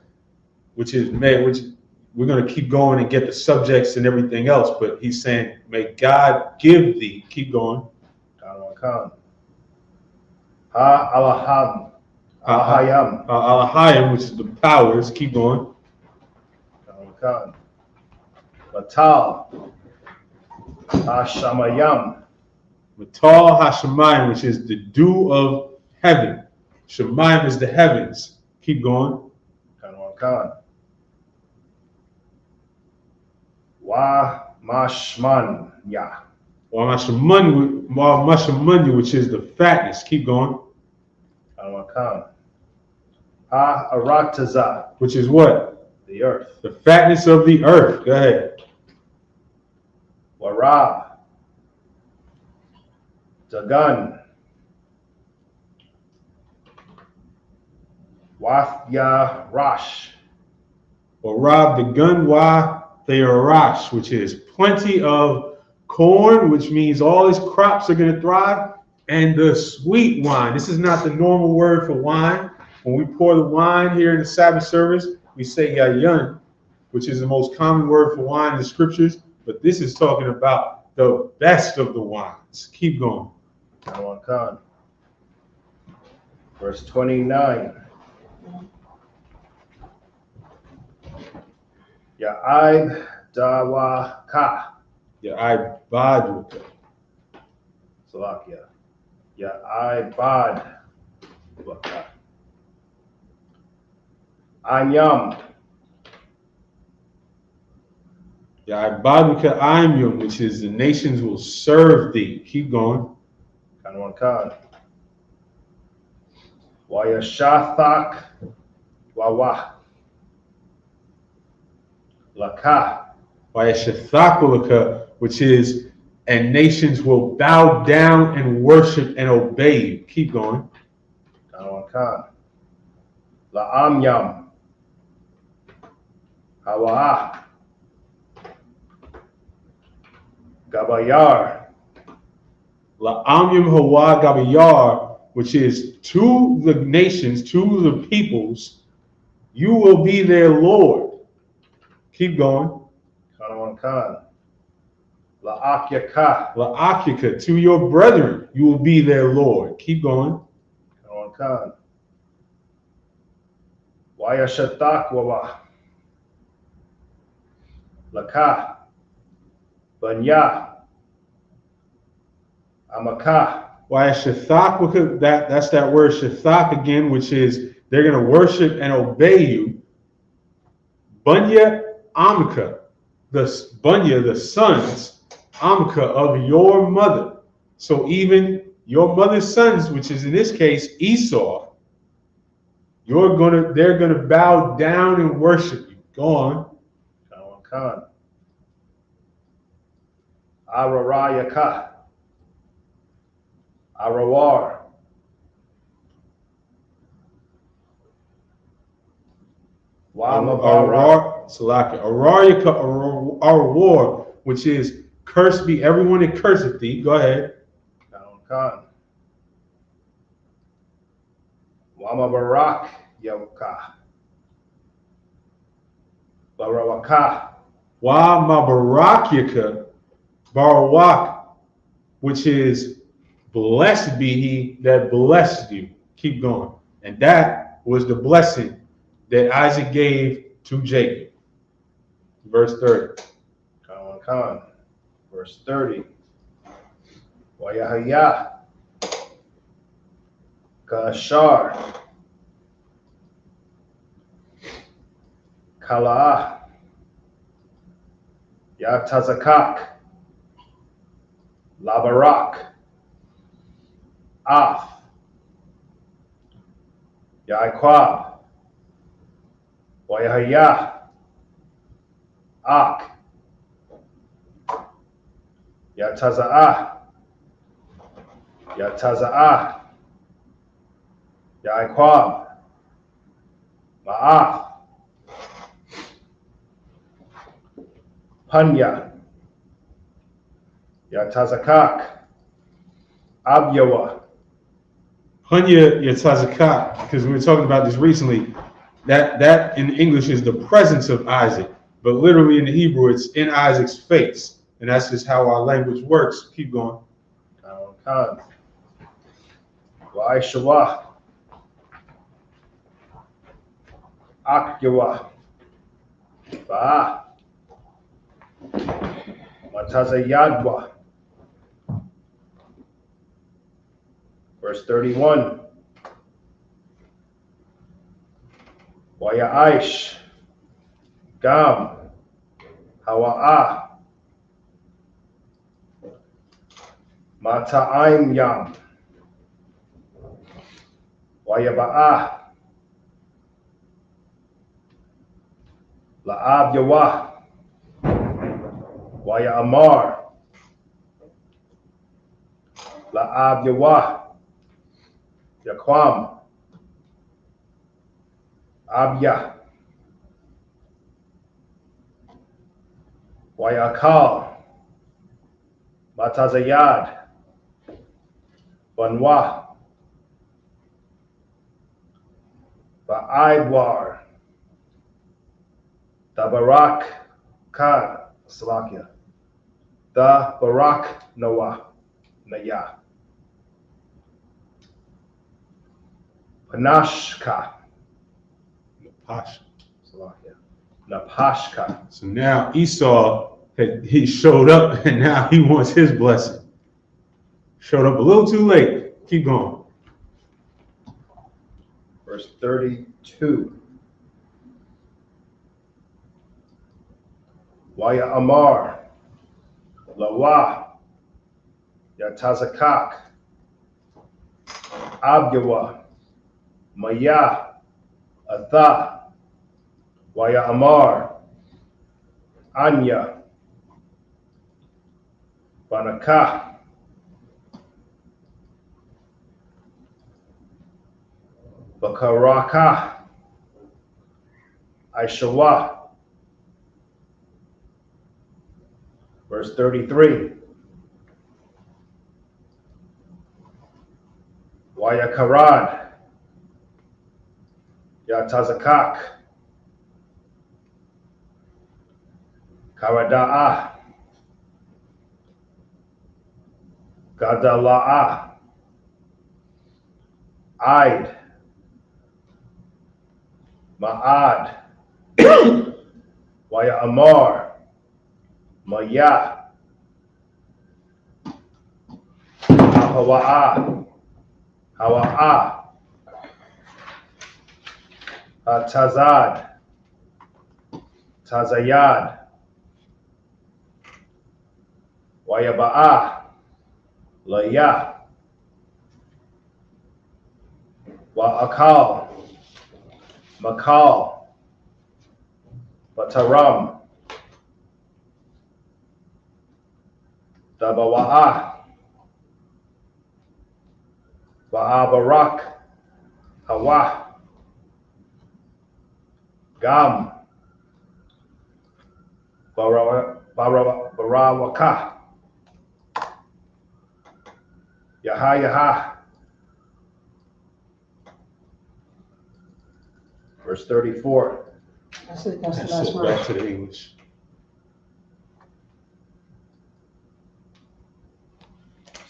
which we're going to keep going and get the subjects and everything else. But he's saying, may God give thee. Keep going. Alaham, Alahayim, which is the powers. Keep going. Batal Hashamayam. Matal Hashemayim, which is the dew of heaven. Shemayim is the heavens. Keep going. Kanwakan. Wa Mashmanya. Mashamanya, which is the fatness. Keep going. Kanwakan. Ha Arataza. Which is what? The earth. The fatness of the earth. Go ahead. Warab. Dagan. Wafya Rosh. Or rob the gun wa theorash, which is plenty of corn, which means all his crops are going to thrive, and the sweet wine. This is not the normal word for wine. When we pour the wine here in the Sabbath service, we say yayan, which is the most common word for wine in the scriptures, but this is talking about the best of the wines. Keep going. Verse 29. Ya'ib dawaka. Ya'ib badwaka. Salakia. Ya'ib badwaka. Anyam. Ya'ib badwaka ayim, which is the nations will serve thee. Keep going. Kanwankan. Wayashathak wawa. Laka. Wayashathakulaka, which is, and nations will bow down and worship and obey you. Keep going. Kanwankan. La'amyam. Hawa. Gabayar. La'amyam hawa gabayar, which is to the nations, to the peoples, you will be their Lord. Keep going. Kanwankan. La'akyaka. La'akyaka, to your brethren, you will be their Lord. Keep going. Kanwankan. Wayashatak wawa. Laka. Banya. Amaka. Wayashathak, that's that word shathak again, which is they're going to worship and obey you. Bunya Amka, the sons, Amka of your mother. So even your mother's sons, which is in this case Esau, they're gonna bow down and worship you. Go on. Kanwankan. Ararayaka. Arawar. Wamabara. Salaka. Arawar, which is cursed be everyone that curseth thee. Go ahead. Kanwankan. Wamabarak Yawka. Barawaka. Wa mabarakyaka barawak, which is blessed be he that blessed you. Keep going. And that was the blessing that Isaac gave to Jacob. Verse 30. Kanwankan. Verse 30. Wayahaya. Kashar. Kala. Yatazakak. Labarak. Af. Yaikwab. Wayahaya. Ak. Yataza'ah. Yataza'ah. Yaikwab. Ma'af. Panya. Yatazakak. Abyawa. Hunya Yatzazakah, because we were talking about this recently, that in English is the presence of Isaac, but literally in the Hebrew it's in Isaac's face, and that's just how our language works. Keep going. Wa'ishawa. Akyawa. Ba. Matazayadwa. Verse 31. Wayaish. Gam. Hawa'ah. Mata'aim yam. Wayaba'ah. La'ab yawah. Waya amar. La'ab yawah. Yaquam. Abya. Waya akal. Matazayad. Banwa. Ba'aibwar. Tabarak Khan. Slovakia. The Barak Noah Naya. Panashka. Slovakia. Napashka. So now Esau, he showed up and now he wants his blessing. Showed up a little too late. Keep going. Verse 32. Waya Amar. Lawa. Yatazakak. Abyawa. Maya. Atha. Waya Amar. Anya. Banaka. Bakaraka. Aishawa. Verse 33. Wayakarad. Yatazakak. Karada'ah. Gadala'ah. Aid. Ma'ad. Waya Amar. Maya. Hawa'ah. Hawa'ah. Tazad. Tazayad. Wayaba'ah. Laya. Wa'akal. Makal. Bataram. Dabawa'ah. Ba'abarak. Hawa. Gam. Barawaka. Yaha. Verse 34. That's it, that's the That's last it, one. back to the English.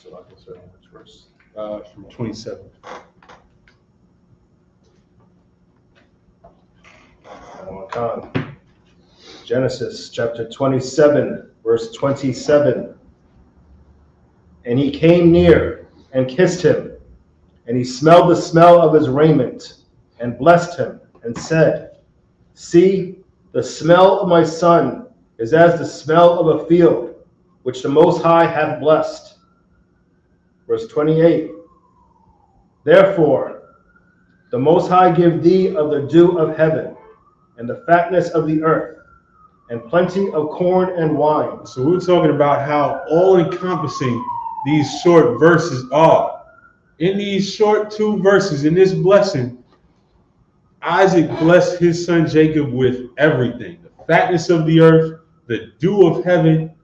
So I can say which verse? From 27. Genesis chapter 27, verse 27. And he came near and kissed him, and he smelled the smell of his raiment, and blessed him, and said, See, the smell of my son is as the smell of a field, which the Most High hath blessed. Verse 28. Therefore, the Most High give thee of the dew of heaven, and the fatness of the earth, and plenty of corn and wine. So we're talking about how all-encompassing these short verses are. In these short 2 verses, in this blessing, Isaac blessed his son Jacob with everything. The fatness of the earth, the dew of heaven,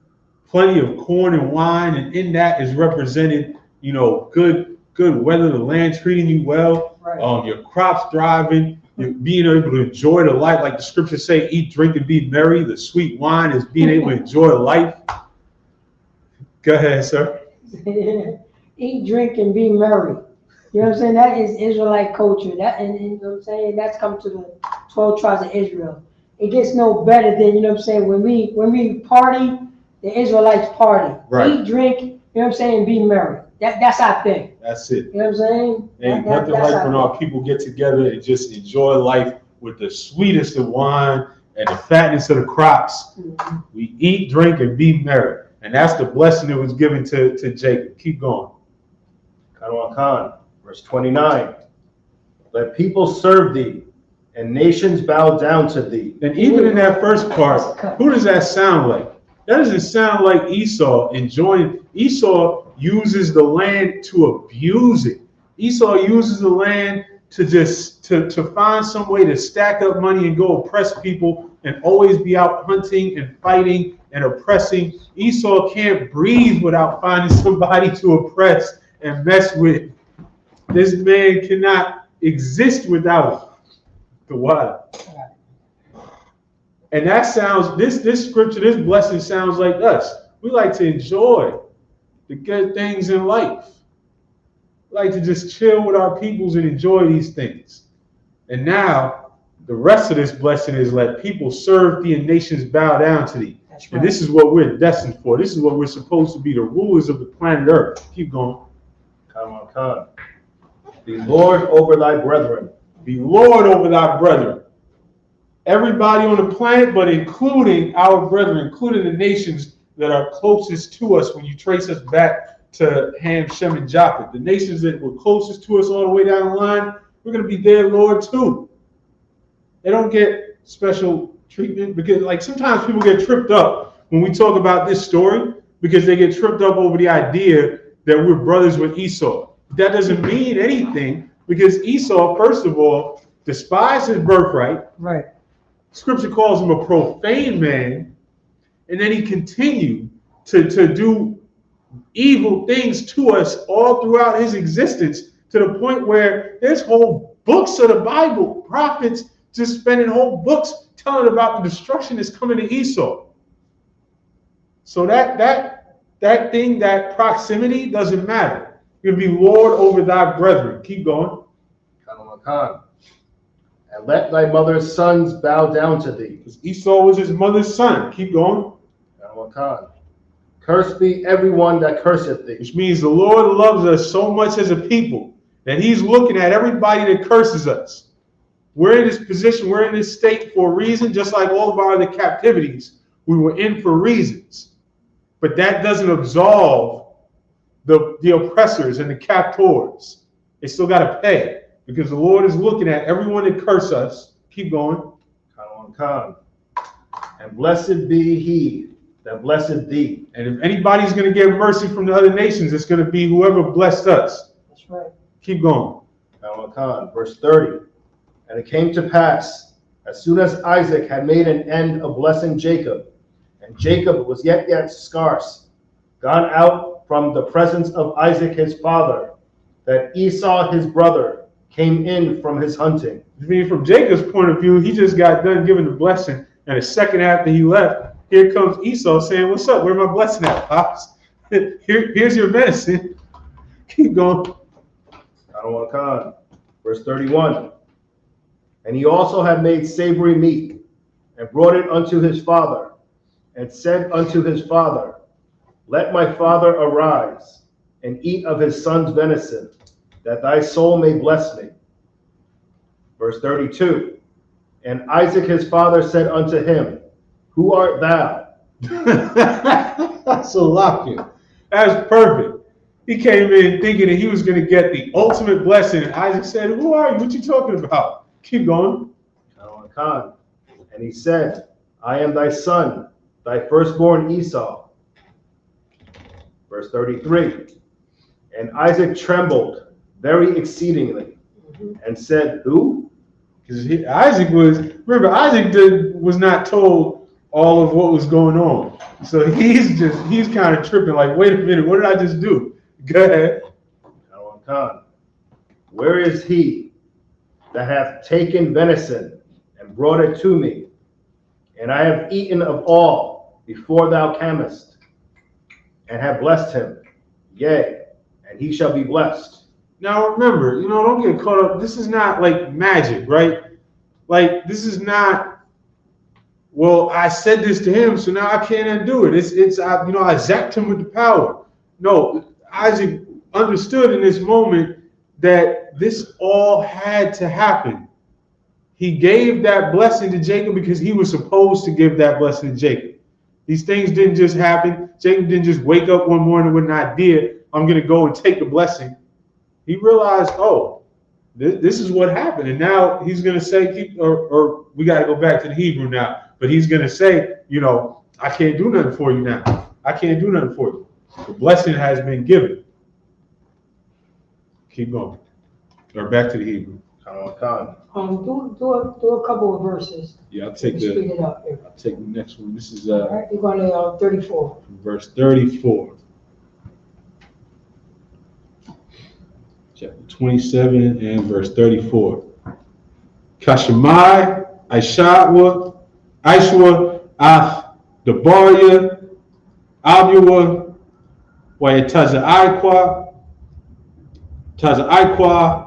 plenty of corn and wine, and in that is represented, good weather, the land treating you well, Right. Your crops thriving, you're being able to enjoy the life, like the scriptures say, eat, drink, and be merry. The sweet wine is being able to enjoy life. Go ahead, sir. Eat, drink, and be merry. You know what I'm saying? That is Israelite culture. And you know what I'm saying? That's come to the 12 tribes of Israel. it gets no better than, you know what I'm saying, when we party, the Israelites party. Right. Eat, drink, you know what I'm saying, and be merry. That's our thing. That's it. You know what I'm saying? Ain't nothing like when our people get together and just enjoy life with the sweetest of wine and the fatness of the crops. Mm-hmm. We eat, drink, and be merry. And that's the blessing that was given to Jacob. Keep going. Verse 29. Let people serve thee, and nations bow down to thee. And even in that first part, who does that sound like? That doesn't sound like Esau enjoying. Esau uses the land to abuse it. Esau uses the land to just to find some way to stack up money and go oppress people and always be out hunting and fighting and oppressing. Esau can't breathe without finding somebody to oppress and mess with. This man cannot exist without the water. And that sounds, this scripture, this blessing sounds like us. We like to enjoy the good things in life. We like to just chill with our peoples and enjoy these things. And now, the rest of this blessing is let people serve thee and nations bow down to thee. That's right. And this is what we're destined for. This is what we're supposed to be, the rulers of the planet Earth. Keep going. Be Lord over thy brethren. Be Lord over thy brethren. Everybody on the planet, but including our brethren, including the nations that are closest to us when you trace us back to Ham, Shem, and Japheth. The nations that were closest to us all the way down the line, we're going to be their Lord too. They don't get special treatment because, like, sometimes people get tripped up when we talk about this story because they get tripped up over the idea that we're brothers with Esau. That doesn't mean anything because Esau, first of all, despised his birthright. Right. Scripture calls him a profane man, and then he continued to do evil things to us all throughout his existence to the point where there's whole books of the Bible, prophets just spending whole books telling about the destruction that's coming to Esau. So that thing, that proximity doesn't matter. You're going to be Lord over thy brethren. Keep going. And let thy mother's sons bow down to thee. Because Esau was his mother's son. Keep going. Cursed be everyone that curseth thee. Which means the Lord loves us so much as a people that he's looking at everybody that curses us. We're in this position, we're in this state for a reason, just like all of our other captivities. We were in for reasons. But that doesn't absolve the oppressors and the captors. They still got to pay. Because the Lord is looking at everyone that curse us. Keep going. And blessed be he that blessed thee. And if anybody's going to get mercy from the other nations, it's going to be whoever blessed us. That's right. Keep going. Verse 30. And it came to pass, as soon as Isaac had made an end of blessing Jacob, and Jacob was yet scarce, gone out from the presence of Isaac his father, that Esau his brother came in from his hunting. I mean, from Jacob's point of view, he just got done giving the blessing, and a second after he left, here comes Esau saying, "What's up? Where my blessing at, Pops? Here's your medicine." Keep going. Verse 31. And he also had made savory meat, and brought it unto his father, and said unto his father, Let my father arise, and eat of his son's venison, that thy soul may bless me. Verse 32. And Isaac his father said unto him, Who art thou? So lucky. That's perfect. He came in thinking that he was going to get the ultimate blessing. And Isaac said, "Who are you? What you talking about?" Keep going. And he said, I am thy son, thy firstborn Esau. Verse 33. And Isaac trembled very exceedingly, and said, Who? Because Isaac was not told all of what was going on. So he's kind of tripping, like, wait a minute, what did I just do? Go ahead. Where is he that hath taken venison and brought it to me? And I have eaten of all before thou camest, and have blessed him. Yea, and he shall be blessed. Now remember, don't get caught up. This is not like magic, right? Like, this is not well, I said this to him, so now I can't undo it. I zapped him with the power. No, Isaac understood in this moment that this all had to happen. He gave that blessing to Jacob because he was supposed to give that blessing to Jacob. These things didn't just happen. Jacob didn't just wake up one morning with an idea, I'm going to go and take the blessing. He realized, oh, this is what happened. And now he's going to say, or we got to go back to the Hebrew now, but he's going to say, I can't do nothing for you now. I can't do nothing for you. The blessing has been given. Keep going. Or back to the Hebrew. Do a couple of verses. Yeah, I'll take the next one. This is all right, you're going to 34. Verse 34. Chapter 27 and verse 34. Kashamai, Aishwa, Ath, Dabaria, Abua, Wayataza Aikwa,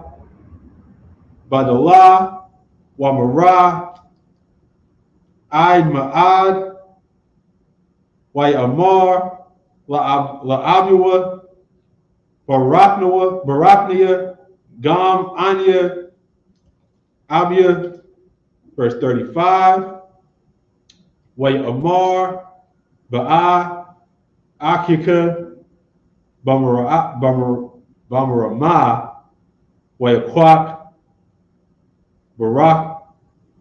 Badalah, Wamara, Aid Ma'ad, Wayamar, La'abua, Baraknia, Gam, Anya, Abia, verse 35, Wayamar, Ba'a, Akika, Bamarama, Wayakwak,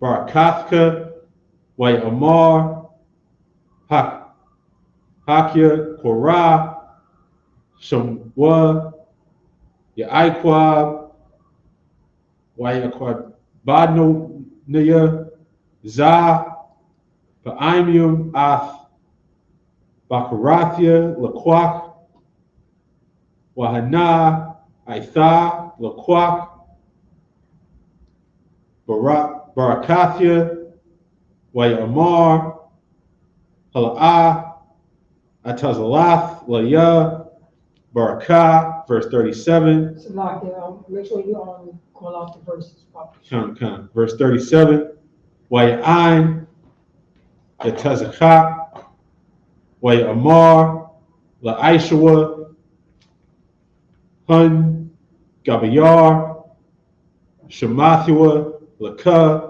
Barakathka, Wayamar, Hakya, Korah, Shamwa, Yaikwab, Wayakwab, Badno Naya, Za, Ba'imium, Ath, Bakarathia, Laquak, Wahana, Aitha, Laquak, Barakathia, Wayamar, Hala'ah, Atazalath, Laya, Barakah, verse 37. Make sure you call out the verses. Verse 37. Waya'ain, Yatazakah, Wayamar, La'aishawa, Hun, Gabayar, Shemathua, Laka,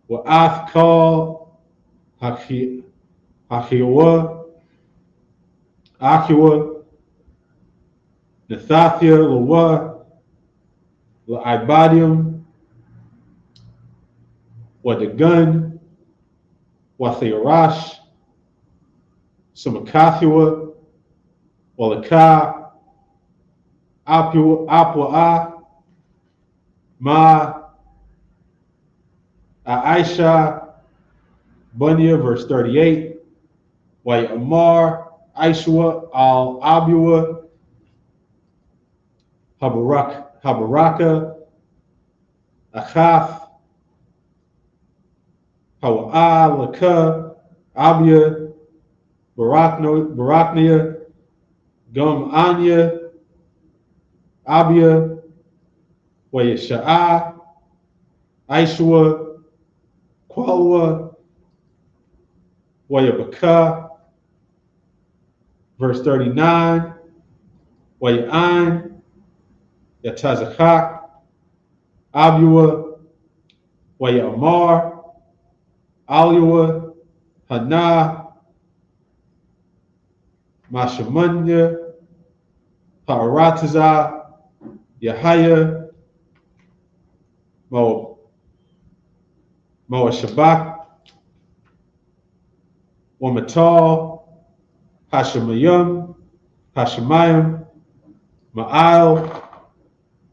Wa'ath Kal, Hachiwa, Akiwa, Nethathia, Lawa, La'ibadium, Wadagun, Wathearash, Samakathua, Walaka, Apua, Ma, Aisha, Bunya, verse 38, Wayamar, Aishwa, Al Abua, Habaraka, Achath, Hawa'a, Laka, Abia, Baraknia, Gum Anya, Abia, Wayasha'a, Aishwa, Kwalwa, Wayabaka, verse 39, Wayan, Yatazakak, Abua, Wayamar, Aliwa, Hana, Mashamunya, Parataza, Yahaya, Moashabak, Wamatal, Hashemayim, Ma'al,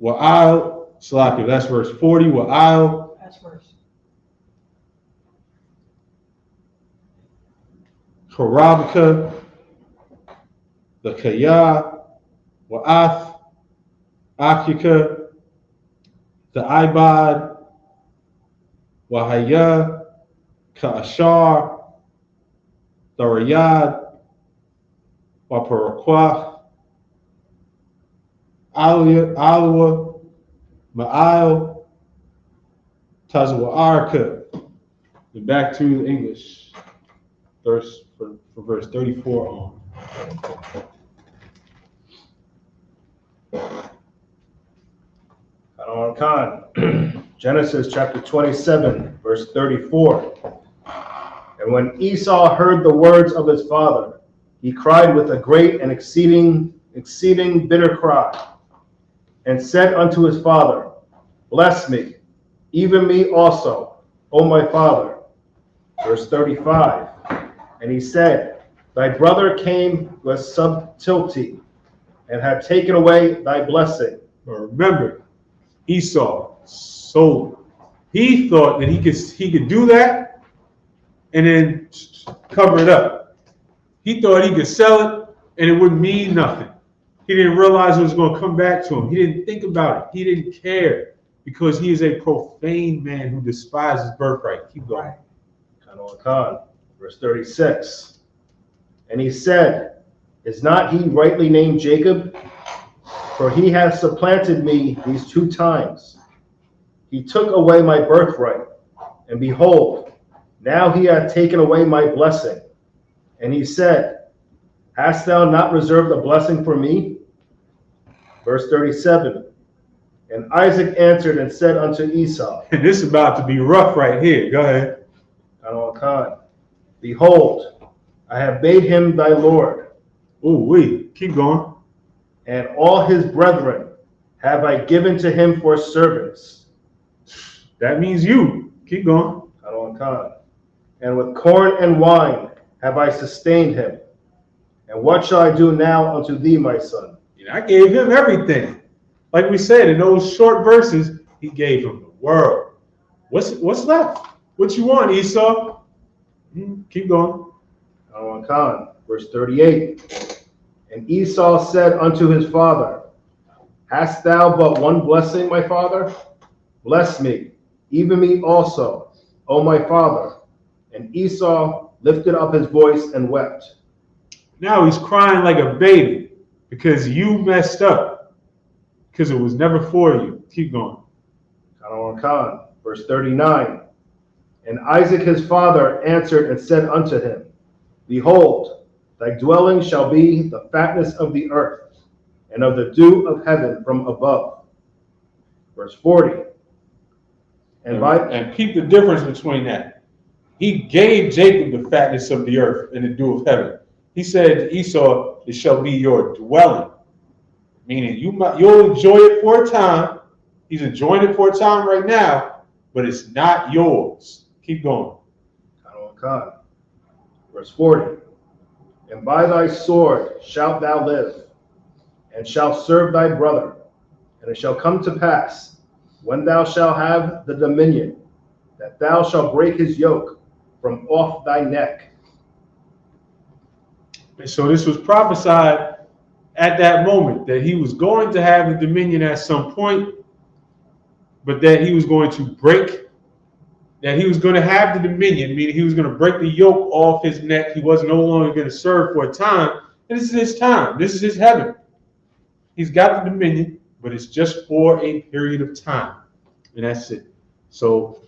Wa'al, Salaki, that's verse 40, Wa'al. That's verse. Karabka, the Kaya, Wa'ath, Akika, the Ibad, Wahaya, Ka'ashar, the Riyad, Waparakwah, Alwa, Ma'al, Tazwa Arka, And back to the English verse for verse 34 on. Genesis chapter 27, verse 34. And when Esau heard the words of his father, he cried with a great and exceeding bitter cry, and said unto his father, Bless me, even me also, O my father. Verse 35. And he said, Thy brother came with subtlety, and had taken away thy blessing. But remember, Esau sold. He thought that he could do that and then cover it up. He thought he could sell it and it wouldn't mean nothing. He didn't realize it was going to come back to him. He didn't think about it. He didn't care because he is a profane man who despises birthright. Keep going. Verse 36. And he said, Is not he rightly named Jacob? For he hath supplanted me these 2 times. He took away my birthright, and behold, now he hath taken away my blessing. And he said, Hast thou not reserved a blessing for me? Verse 37. And Isaac answered and said unto Esau. And this is about to be rough right here. Go ahead. Behold, I have made him thy Lord. Keep going. And all his brethren have I given to him for servants. That means you. Keep going. And with corn and wine have I sustained him. And what shall I do now unto thee, my son? I gave him everything. Like we said in those short verses, he gave him the world. What's left? What you want, Esau? Keep going. Verse 38. And Esau said unto his father, Hast thou but one blessing, my father? Bless me, even me also, O my father. And Esau lifted up his voice and wept. Now he's crying like a baby because you messed up, because it was never for you. Keep going. Verse 39. And Isaac his father answered and said unto him, Behold, thy dwelling shall be the fatness of the earth, and of the dew of heaven from above. Verse 40. And keep the difference between that. He gave Jacob the fatness of the earth and the dew of heaven. He said to Esau, it shall be your dwelling. Meaning you'll enjoy it for a time. He's enjoying it for a time right now, but it's not yours. Keep going. Verse 40. And by thy sword shalt thou live, and shalt serve thy brother. And it shall come to pass, when thou shalt have the dominion, that thou shalt break his yoke from off thy neck. And so this was prophesied at that moment, that he was going to have the dominion at some point, but that he was going to have the dominion, meaning he was going to break the yoke off his neck. He was no longer going to serve for a time. And this is his time. This is his heaven. He's got the dominion, but it's just for a period of time. And that's it. So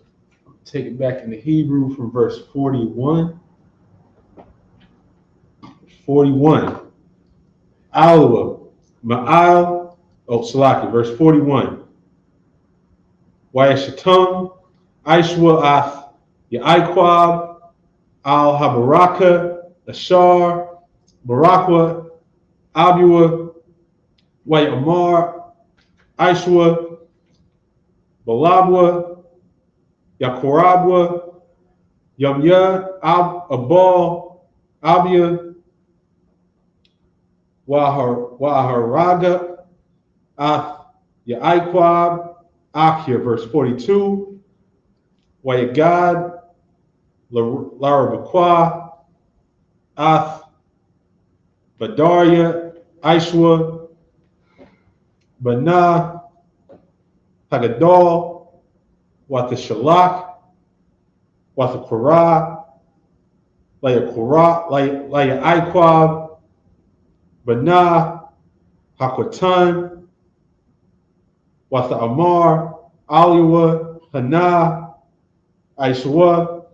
take it back into Hebrew from verse 41. 41. Alua, Ma'al, Salaki, verse 41. Wayashatum, Ishwa Ath, Ya'iqab, Al Habaraka, Ashar, Barakwa, Abua, Wayamar, Ishwa, Balabwa, Yakorabwa, Yamya, Abal, Abia, Waharaga, Ath, Ya'iqab, Akhir, verse 42. Wayagad, Larabaqua, Ath, Badaria, Ishwa, Bana, Hagadol, Watashalak, Wathakura, Laya Iqab, Bana, Hakwatan, Watha Amar, Aliwa, Hana, Aishwa,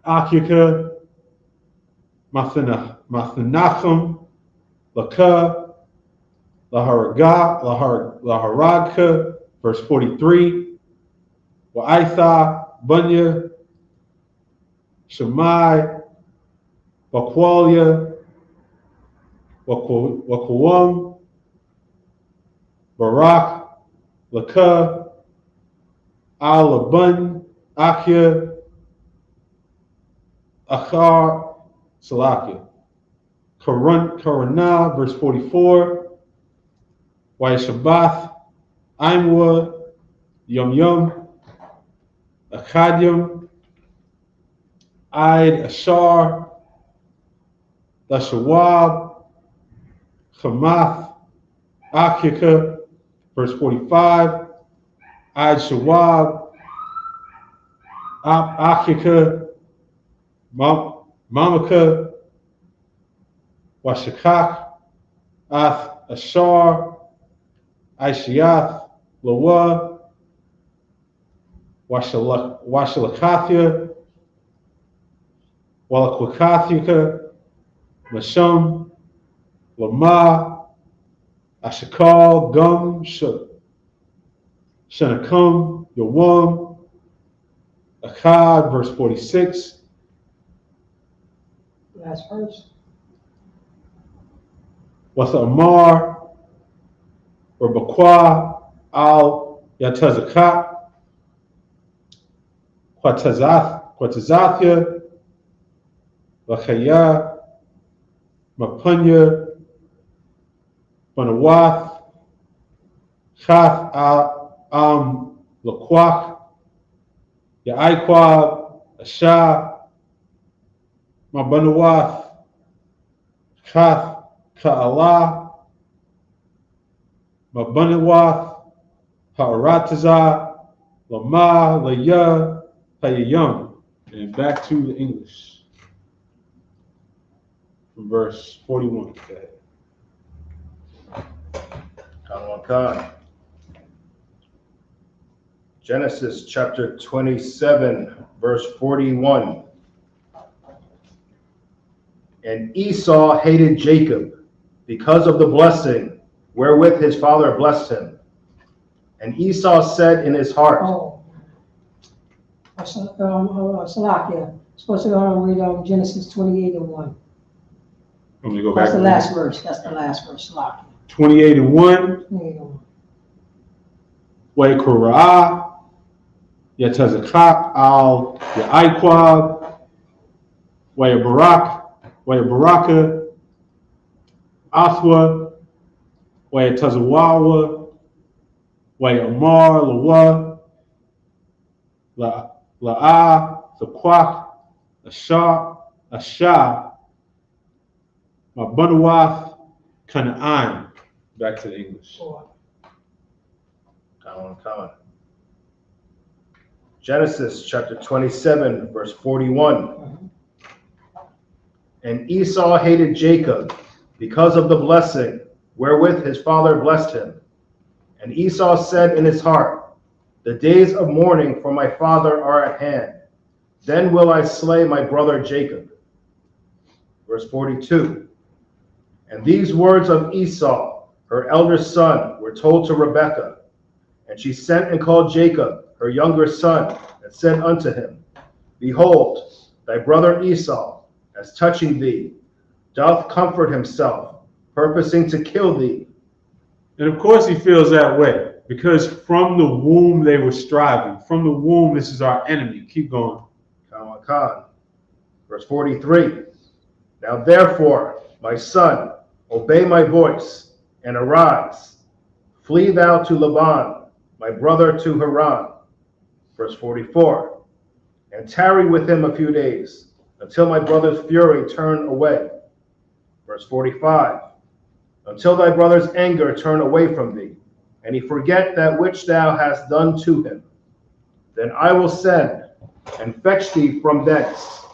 Akika, Mathanachum, Laka, Laharadka, verse 43, Wa'aitha, Bunya, Shemai, Wakwalia, Wakwam, Barak, Laka, Al-Labun, Akia, Achar, Salakia. Karana, verse 44, Shabbath, Aimwa, Yum Yum, Akadyum, Eid, Ashar, Lashawab, Chamath, Akika, verse 45, Eid Shawab, Akika, Mamaka, Washakak, Ath Ashar, Aishiath, Lawa, Washalakathia, Walakwakathika, Mashum, Lama, Ashakal, Gum, Shanakum, Yawam, Akkad, verse 46. Last verse. What's Amar, or Bakwa, Al Yatazakat, Quatazathia, Lachaya, Mapunya, Banawath, Chath Al Laquach, Yaiquab, Asha, Mabanawath, Chath Ka'Allah, Mabanawath, Ha'arataza, Lama, Laya, Hayayam. And back to the English. From verse 41. Genesis chapter 27, verse 41. And Esau hated Jacob because of the blessing wherewith his father blessed him. And Esau said in his heart. Salakia. Supposed to go and read Genesis 28 and 1. I'm gonna go back. That's the last verse. That's the last verse. Salakia. 28 and 1. 28 and 1. Waikura'ah, Yatazakak al Yaiquab, Wayabaraka, Athwa, Wayatazawawa, Wayamar, Lawa, La'ah, Zaquak, Asha, Mabunawath, Canaan. Back to the English. Come. Genesis chapter 27, verse 41. And Esau hated Jacob because of the blessing wherewith his father blessed him. And Esau said in his heart, the days of mourning for my father are at hand. Then will I slay my brother Jacob. Verse 42. And these words of Esau, her elder son, were told to Rebekah. And she sent and called Jacob, her younger son, and said unto him, behold, thy brother Esau, as touching thee, doth comfort himself, purposing to kill thee. And of course he feels that way, because from the womb they were striving. From the womb, this is our enemy. Keep going. Verse 43. Now therefore, my son, obey my voice, and arise. Flee thou to Laban, my brother to Haran. Verse 44. And tarry with him a few days, until my brother's fury turn away. Verse 45. Until thy brother's anger turn away from thee, and he forget that which thou hast done to him. Then I will send and fetch thee from thence.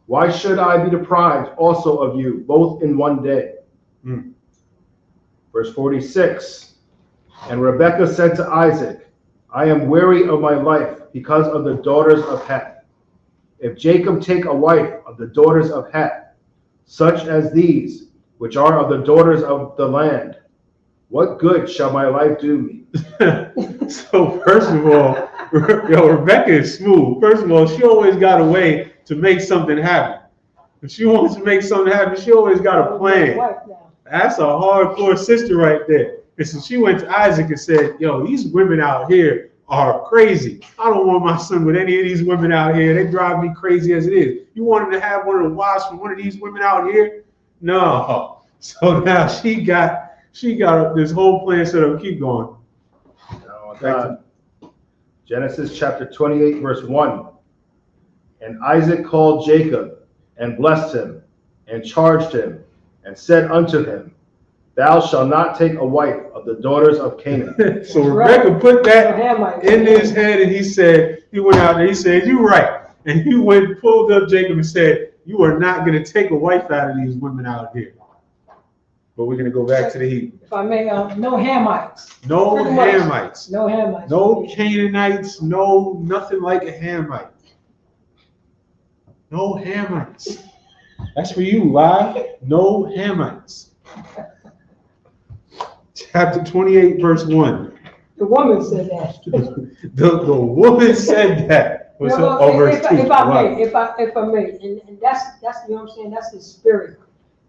Why should I be deprived also of you, both in one day? Verse 46. And Rebekah said to Isaac, I am weary of my life because of the daughters of Heth. if Jacob take a wife of the daughters of Heth, such as these, which are of the daughters of the land, what good shall my life do me? So first of all, Rebecca is smooth. First of all, she always got a way to make something happen. If she wants to make something happen, she always got a plan. That's a hardcore sister right there. And so she went to Isaac and said, yo, these women out here are crazy. I don't want my son with any of these women out here. They drive me crazy as it is. You want him to have one of the wives from one of these women out here? No. So now she got this whole plan set up. Keep going. Genesis chapter 28, verse 1. And Isaac called Jacob and blessed him and charged him and said unto him, thou shalt not take a wife of the daughters of Canaan. So Rebecca put that in his head, and he went out there, he said, you're right. And he went, pulled up Jacob and said, you are not going to take a wife out of these women out here. But we're going to go back to the Hebrew. If I may, no Hamites. No Hamites. No Hamites. No Canaanites. No, nothing like a Hamite. No Hamites. That's for you, live. No Hamites. Chapter 28, verse 1. The woman said that. the woman said that. Verse 2. If I may, and that's you know what I'm saying, that's the spirit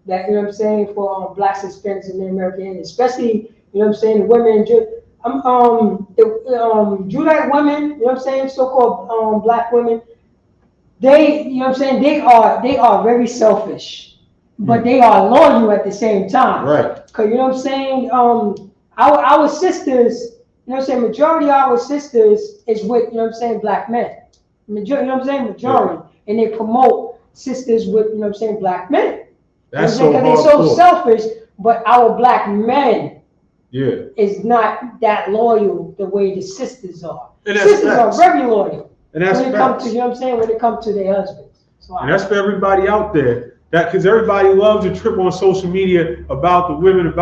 that, you know what I'm saying, for blacks and Hispanics in the American, especially, you know what I'm saying, the women, Judite women, you know what I'm saying, so-called black women, they, you know what I'm saying, they are very selfish, but they are loyal at the same time. Right. Because, you know what I'm saying, our sisters, you know what I'm saying, majority of our sisters is with, you know what I'm saying, black men. Majority, you know what I'm saying, majority. Yeah. And they promote sisters with, you know what I'm saying, black men. That's so hardcore. They're so selfish, but our black men is not that loyal the way the sisters are. Sisters are very loyal. And that's when it comes to, you know what I'm saying, when it comes to their husbands. So and that's for everybody out there. That because everybody loves to trip on social media about the women.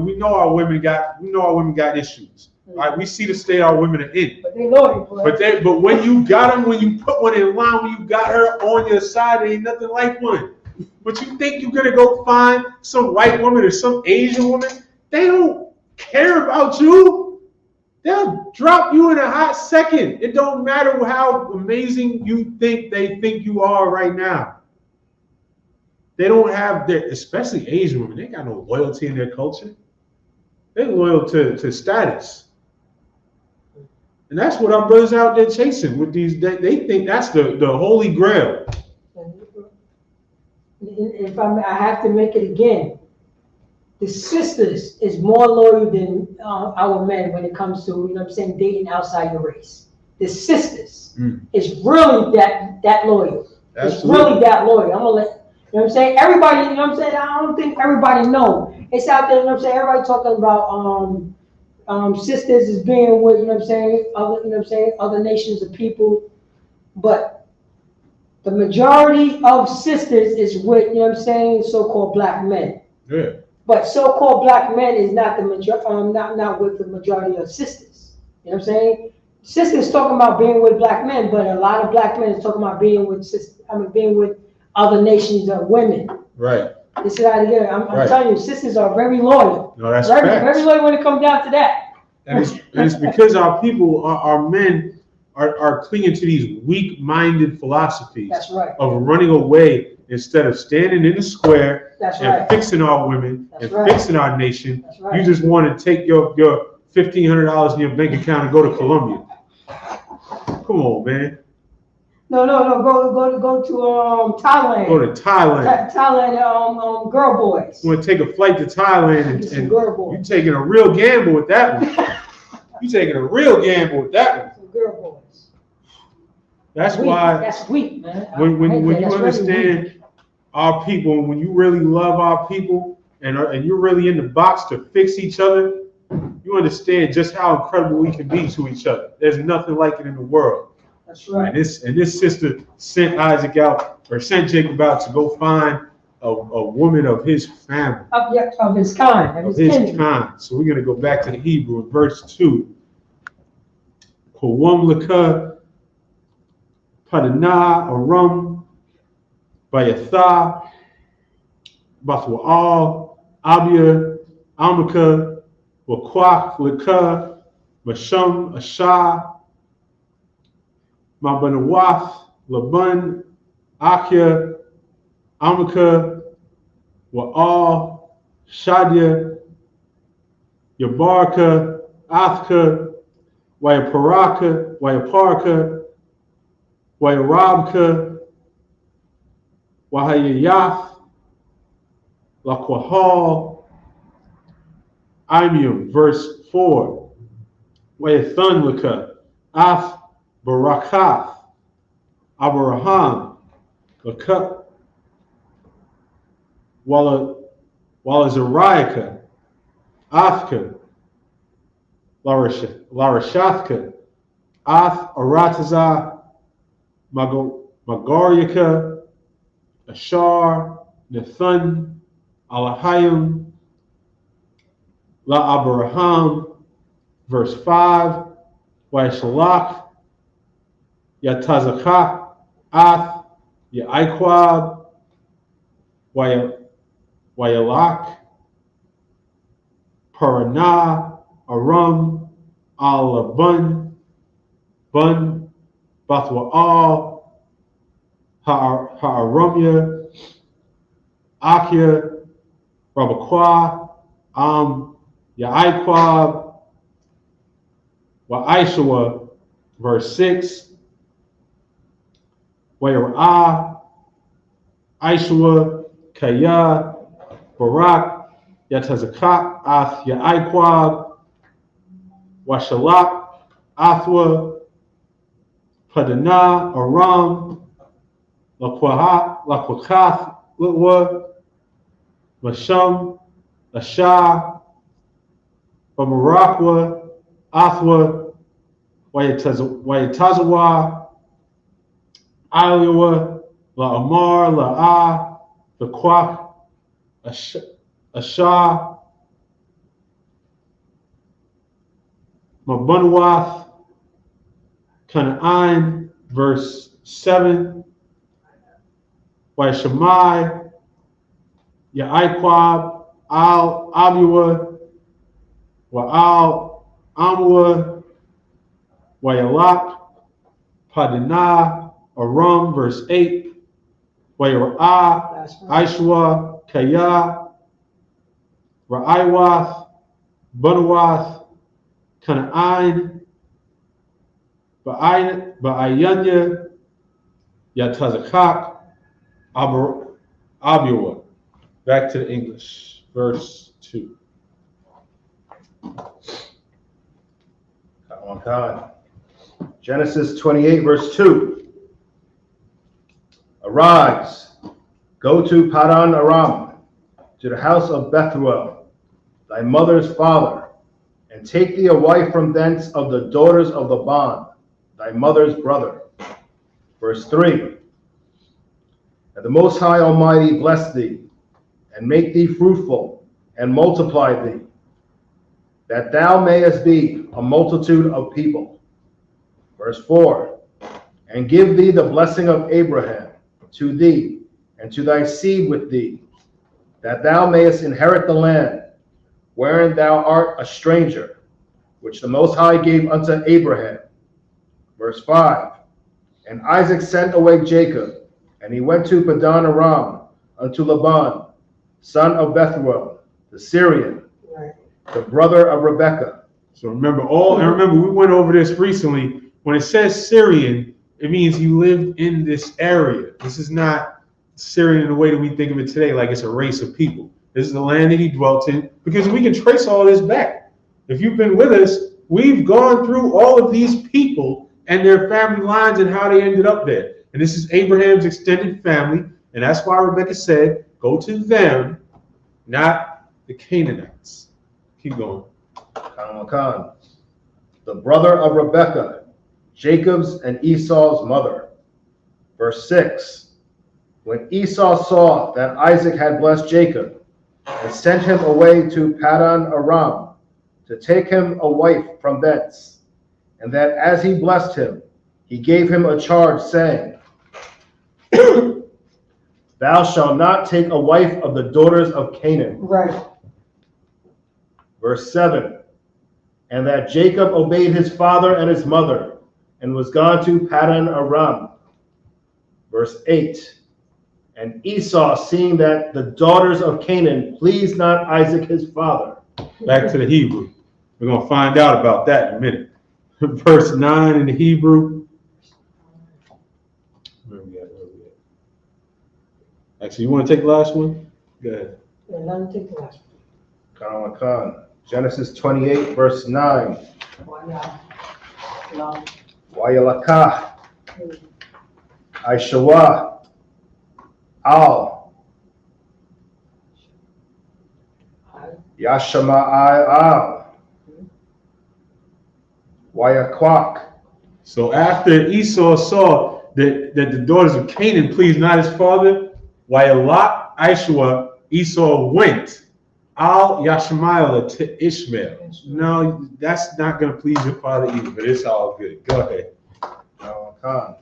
We know our women got issues. Right? We see the state our women are in. But they loyal. But when you got them, when you put one in line, when you got her on your side, there ain't nothing like one. But you think you're gonna go find some white woman or some Asian woman? They don't care about you. They'll drop you in a hot second. It don't matter how amazing you think they think you are right now. They don't have their, especially Asian women, they got no loyalty in their culture. They're loyal to status. And that's what our brothers out there chasing with these, they think that's the holy grail. If I have to make it again, the sisters is more loyal than our men when it comes to, you know what I'm saying, dating outside your race. The sisters is really that loyal. Absolutely. It's really that loyal. I'm gonna let, you know what I'm saying? Everybody, you know what I'm saying? I don't think everybody know. It's out there, you know what I'm saying? Everybody talking about sisters is being with, you know what I'm saying, other nations of people. But the majority of sisters is with, you know what I'm saying, so-called black men. Yeah. But so-called black men is not the not with the majority of sisters. You know what I'm saying? Sisters talking about being with black men, but a lot of black men is talking about being with being with other nations of women. Right. This is out here. I'm telling you, sisters are very loyal. No, that's very loyal when it comes down to that. And it's because our people, our men, are clinging to these weak-minded philosophies. That's right. Of running away instead of standing in the square fixing our women fixing our nation. That's right. You just want to take your $1,500 in your bank account and go to Colombia. Come on, man. No. Go to Thailand. Go to Thailand. Thailand, girl boys. You want to take a flight to Thailand and you're taking a real gamble with that one. You're taking a real gamble with that one. Some girl boys. That's why. That's weak, man. When you understand our people, when you really love our people, and you're really in the box to fix each other, you understand just how incredible we can be to each other. There's nothing like it in the world. That's right. And this sister sent Isaac out, or sent Jacob out to go find a woman of his family. Of his kind. Of his kind. So we're going to go back to the Hebrew in verse 2. Kawam laka Padana, Arum, Bayatha, Bathwa'al, Abia, Amaka, Wakwak, Lika, Mashum, Ashah, Mabanawath, Laban, Akia, Amaka, Wa'al, Shadia, Yabarka, Athka, Wayaparaka, Wayaparka, Wayarabka, Wahayayath, Lakwahal, Imium, verse 4. Wayathanlika, Ath, Barakath, Abraham, Laka, Walazariaka, Athka, Larashathka, Ath, Arataza, Magariaka, Ashar, Nathan, Alahayim, La Abraham, verse 5, Waishalach, Yatazakah, Ath, Yaikwab, Wayalak, Paranah, Aram, Alabun, Bun, Bathwa'al, Ha'aramya, Akia, Rabakwa, Yaikwab, Wa'aishawa, verse 6, Wayara'ah, Aishawa, Kaya, Barak, Yatazakah, Ath, Yaikwab, Washalak, Athwa, Padana, Aram, Lakwakath, Litwa, Mashum, Ashah, Bamarakwa, Athwa, Wayatazawa, Aliwa, La Amar, La the Kwak, Ashah, Mabunwath, Canaan, verse 7, Waishamai, Yaikwab, Al Abua, Wa'al Amua, Wayalak, Padana, Aram, verse 8, Wayara'ah, Aishwa, Kaya, Ra'aiwath, Bunwath, Canaan, Ba'ayanya, Yatazakak, Abua. Back to the English, verse 2. Genesis 28, verse 2. Arise, go to Padan Aram, to the house of Bethuel, thy mother's father, and take thee a wife from thence of the daughters of Laban, thy mother's brother. Verse 3. And the Most High Almighty bless thee, and make thee fruitful, and multiply thee, that thou mayest be a multitude of people. Verse 4. And give thee the blessing of Abraham to thee, and to thy seed with thee, that thou mayest inherit the land, wherein thou art a stranger, which the Most High gave unto Abraham. Verse 5. And Isaac sent away Jacob, and he went to Padan Aram unto Laban, son of Bethuel, the Syrian, the brother of Rebekah. So remember we went over this recently. When it says Syrian, it means he lived in this area. This is not Syrian in the way that we think of it today, like it's a race of people. This is the land that he dwelt in, because we can trace all this back. If you've been with us, we've gone through all of these people and their family lines and how they ended up there. And this is Abraham's extended family, and that's why Rebekah said, go to them, not the Canaanites. Keep going. The brother of Rebekah, Jacob's and Esau's mother. Verse 6. When Esau saw that Isaac had blessed Jacob, and sent him away to Padan Aram, to take him a wife from thence, and that as he blessed him, he gave him a charge, saying, Thou shalt not take a wife of the daughters of Canaan. Right. Verse 7. And that Jacob obeyed his father and his mother, and was gone to Paddan Aram. Verse 8. And Esau, seeing that the daughters of Canaan pleased not Isaac his father. Back to the Hebrew. We're going to find out about that in a minute. Verse 9 in the Hebrew. Where we at? Actually, you want to take the last one? Go ahead. Yeah, let me take the last Khan. Genesis 28, verse 9. one. No. Wayalakah, Aishawa, Al, Yashama Al, Wayakwak. So after Esau saw that the daughters of Canaan pleased not his father, Wayalak Aishwa, Esau went Al Yashmael to Ishmael. No, that's not going to please your father either, but it's all good. Go ahead. Khan.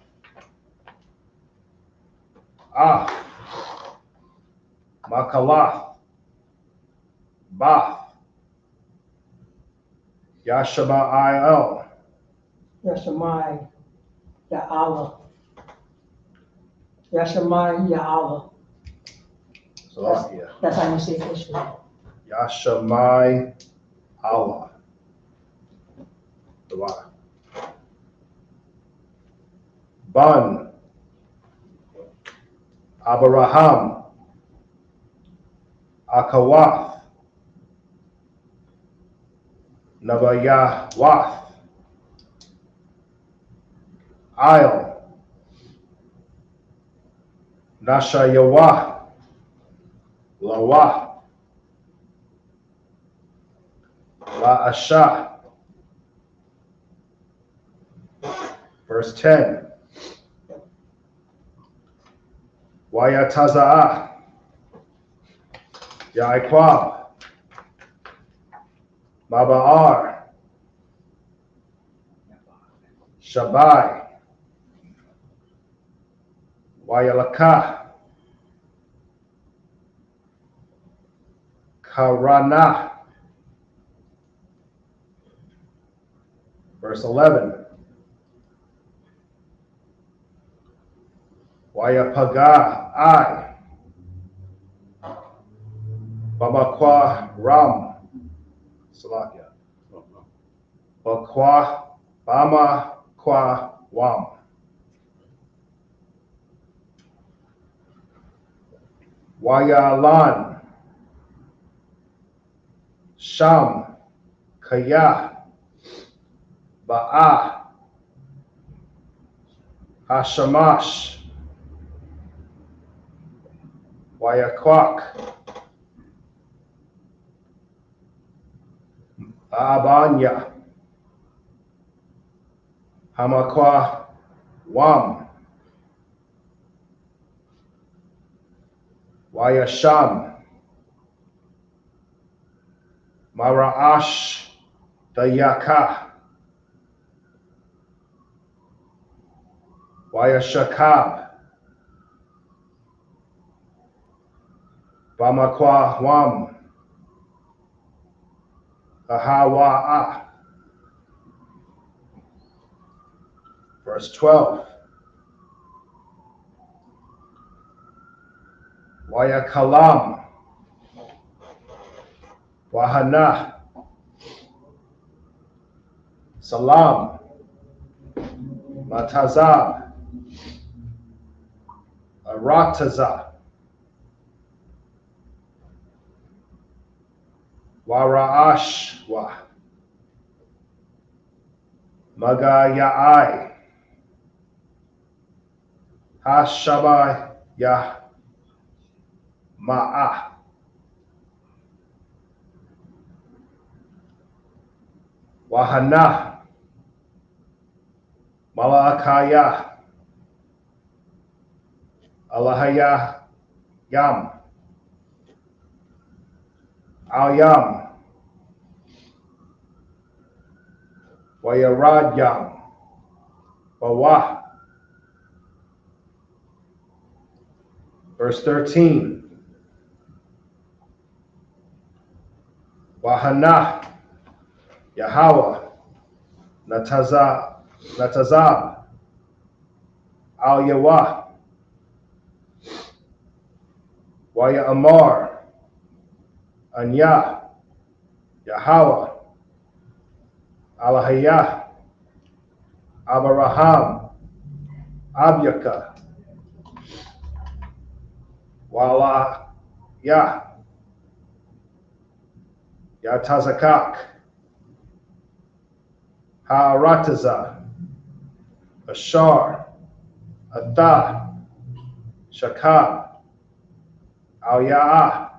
Makalath, Bath, Yashama Yashamai Ya'ala. Yashamai Ya'ala. Salakia. That's how you say Ishmael. Yashamai Allah. Ban, Abraham, Akawath, Nabayawath, Isle, Nashayawah, Lawah, La'asha. Verse 10. Wayataza'ah, Ya'iqab, Maba'ar, Shabai, Wayalakah, Karana. Verse 11. Wayapaga I, Bamakwa Ram, Salakia, Bakwa, Bama Kwa Wam, Wayalan, Sham, Kaya, Ba'a, Hashamash, Wayakwak, Abanya, Hamakwa Wam, Wayasham, Maraash Dayaka, Wayashakab, Bamakwa Wam, Ahawa'a. Verse 12. Wayakalam, Wahana, Salam, Matazab, Arataza, Waraashwa, Magayai, Hashabaya, Ma'ah, Wahana, Malakaya, Alahaya, Yam, Al-Yam, Wayarad Yam, Bawah. Verse 13. Wahana, Yahweh, Natazab, Al Yawah, Waya Amar, Anya, Yahweh, Alahayah, Abaraham, Abyaka, Wala Yah, Yatazakak, Ha'arataza, Ashar, Atha, Shakab, Al-Ya'ah,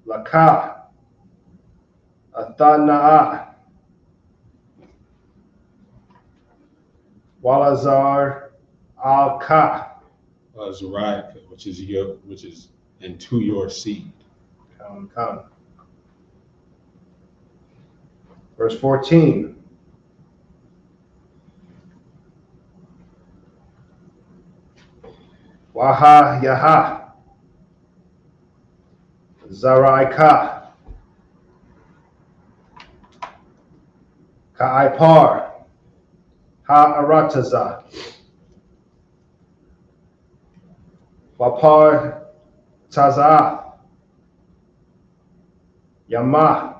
Lakah, Athana'ah, Walazar, Al-Ka. Zariah, which is into your seed. Come. Verse 14. Waha Yaha, Zaraika, Ka'ipar, Ha'arataza, Wapar Taza, Yama,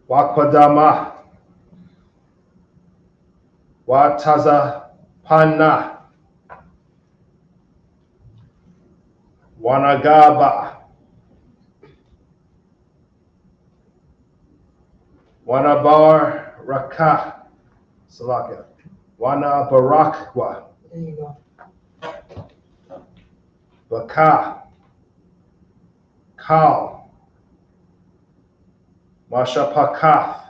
Wakwadama, Wataza Pana, Wanagaba, Wanabar Raka, Salakia, Wanabarakwa, There you go. Baka, Kal, Mashapakath,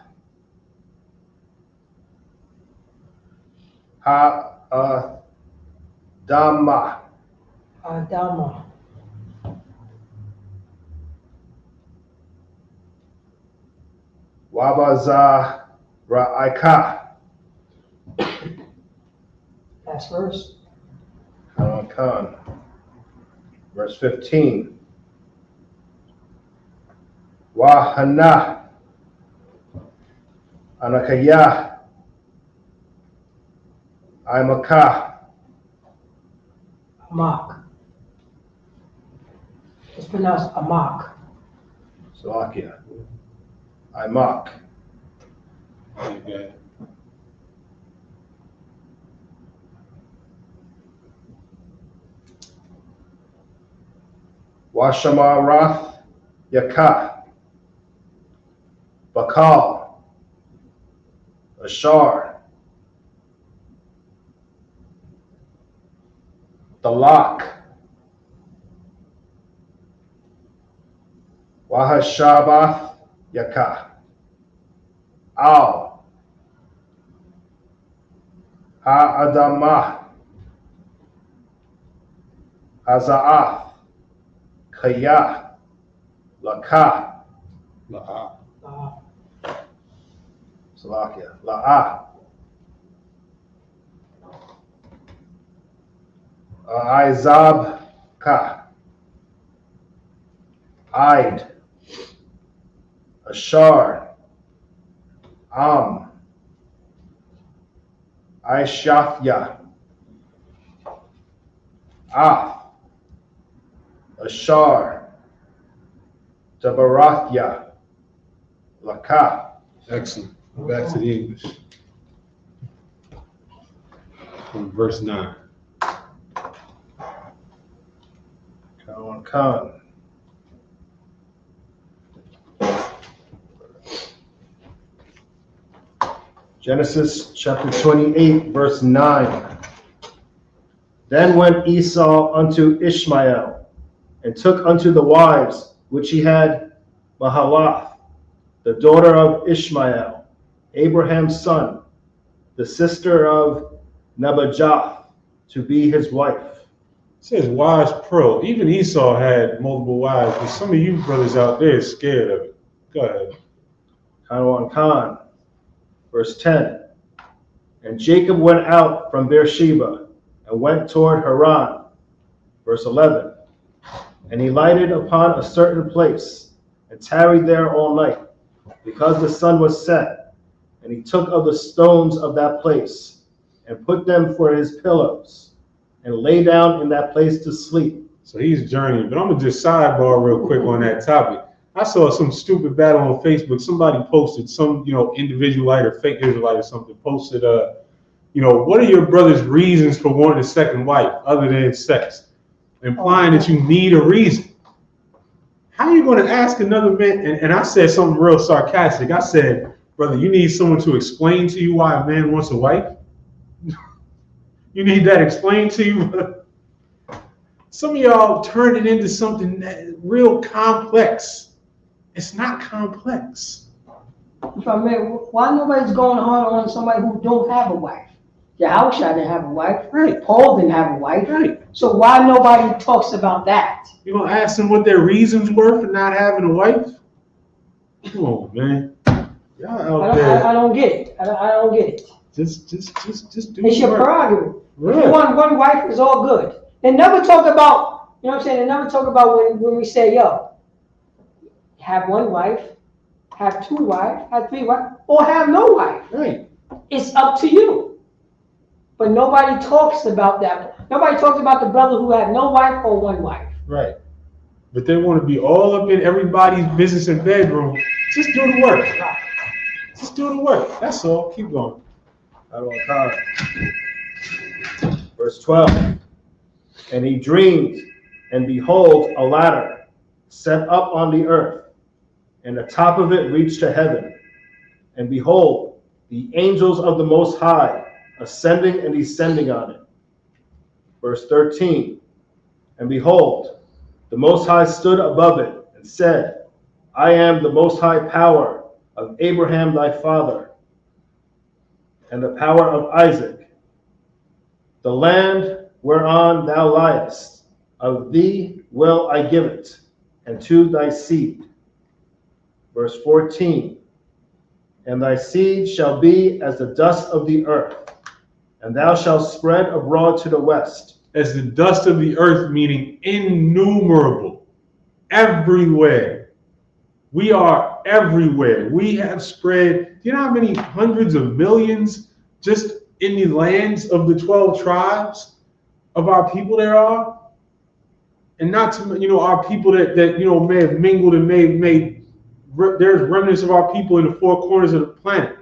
Dama, Adama. Wabaza Ra'ika, Last verse. Khan. Verse 15. Wahana, Anakaya, Imaka, Amak. It's pronounced Amak. Salakia, Imak, Okay. Washamarath, Yaka, Bakal, Ashar, Dalak, Wahashabath, Yaka, Al, Ha'adamah, Haza'ath, Kaya, Laka, La'ah. Salakia, La'ah, Izab, Ka, Id, Ashar, Am, Aishathya, Ath, Ashar, Dabarathya, Laka. Excellent. Back to the English. From verse 9. Khan. Genesis chapter 28, verse 9. Then went Esau unto Ishmael, and took unto the wives which he had Mahalath, the daughter of Ishmael, Abraham's son, the sister of Nebajoth, to be his wife. It says wives pro. Even Esau had multiple wives, but some of you brothers out there are scared of it. Go ahead. Khan. Verse 10. And Jacob went out from Beersheba and went toward Haran. Verse 11. And he lighted upon a certain place and tarried there all night, because the sun was set. And he took of the stones of that place and put them for his pillows and lay down in that place to sleep. So he's journeying. But I'm going to just sidebar real quick on that topic. I saw some stupid battle on Facebook. Somebody posted, some, individualite or fake Israelite or something, posted, what are your brother's reasons for wanting a second wife other than sex? Implying that you need a reason. How are you going to ask another man? And I said something real sarcastic. I said, brother, you need someone to explain to you why a man wants a wife? You need that explained to you? Some of y'all turned it into something that real complex. It's not complex. If I may, why nobody's going hard on somebody who don't have a wife? Yahushua didn't have a wife. Right. Paul didn't have a wife. Right. So why nobody talks about that? You gonna ask them what their reasons were for not having a wife? Come on, man. Y'all out there. I don't get it. I don't get it. Just do It's your prerogative. Right. If you want one wife, it's all good. They never talk about, you know what I'm saying? They never talk about when we say, yo, have one wife, have two wives, have three wives, or have no wife. Right. It's up to you. But nobody talks about that. Nobody talks about the brother who had no wife or one wife. Right. But they want to be all up in everybody's business and bedroom. Just do the work. Just do the work. That's all. Keep going. I don't have time. Verse 12. And he dreamed, and behold, a ladder set up on the earth, and the top of it reached to heaven. And behold, the angels of the Most High ascending and descending on it. Verse 13. And behold, the Most High stood above it and said, I am the Most High power of Abraham thy father, and the power of Isaac. The land whereon thou liest, of thee will I give it, and to thy seed. Verse 14. And thy seed shall be as the dust of the earth, and thou shalt spread abroad to the west. As the dust of the earth, meaning innumerable, everywhere. We are everywhere. We have spread, do you know how many hundreds of millions just in the lands of the 12 tribes of our people there are? And not to, our people that may have mingled and may have made, there's remnants of our people in the four corners of the planet.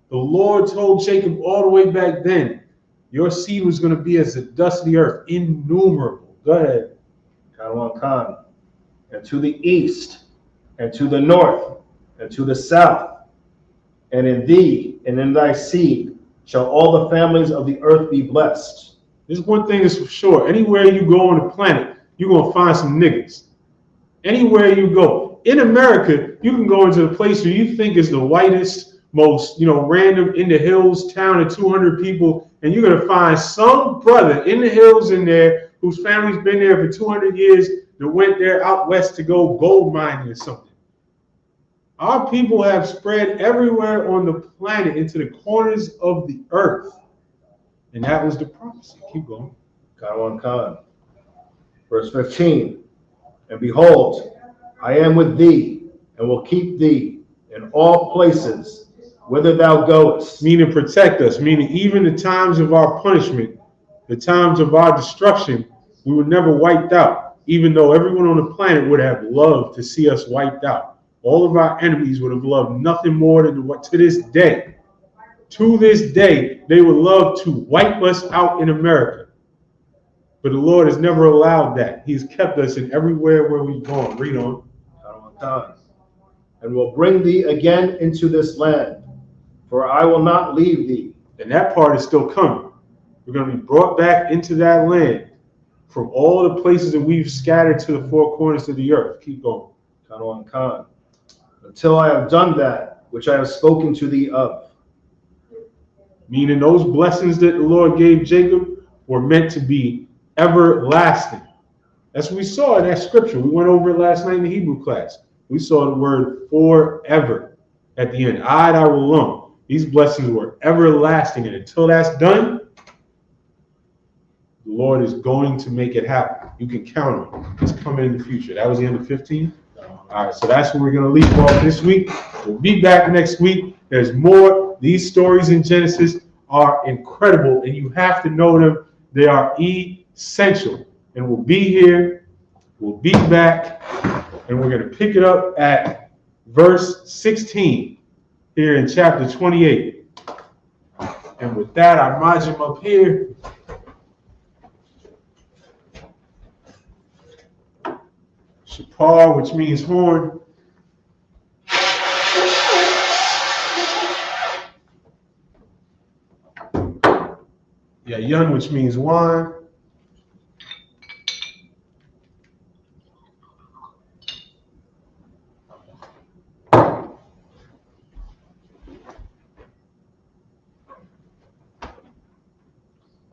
The Lord told Jacob all the way back then, your seed was going to be as the dust of the earth, innumerable. Go ahead. Khan. And to the east, and to the north, and to the south, and in thee and in thy seed shall all the families of the earth be blessed. This one thing is for sure. Anywhere you go on the planet, you're going to find some niggas. Anywhere you go. In America, you can go into the place where you think is the whitest, most, random in the hills town of 200 people, and you're going to find some brother in the hills in there whose family's been there for 200 years that went there out west to go gold mining or something. Our people have spread everywhere on the planet into the corners of the earth. And that was the prophecy. Keep going. Khan. Verse 15. And behold, I am with thee, and will keep thee in all places whither thou goest. Meaning protect us, meaning even the times of our punishment, the times of our destruction, we were never wiped out, even though everyone on the planet would have loved to see us wiped out. All of our enemies would have loved nothing more than what to this day, they would love to wipe us out in America. But the Lord has never allowed that. He's kept us in everywhere where we've gone. Read on. And will bring thee again into this land, for I will not leave thee. And that part is still coming. We're going to be brought back into that land from all the places that we've scattered to the four corners of the earth. Keep going. Until I have done that which I have spoken to thee of. Meaning those blessings that the Lord gave Jacob were meant to be everlasting. That's what we saw in that scripture. We went over it last night in the Hebrew class. We saw the word forever at the end. Ad Arulam, These blessings were everlasting, and until that's done, the Lord is going to make it happen. You can count on it. It's coming in the future. That was the end of 15. All right, so that's where we're going to leave off this week. We'll be back next week. There's more. These stories in Genesis are incredible, and you have to know them. They are essential. And we'll be here. We'll be back, and we're going to pick it up at verse 16 here in chapter 28. And with that, I mod him up here. Shapar, which means horn. Yun, which means wine.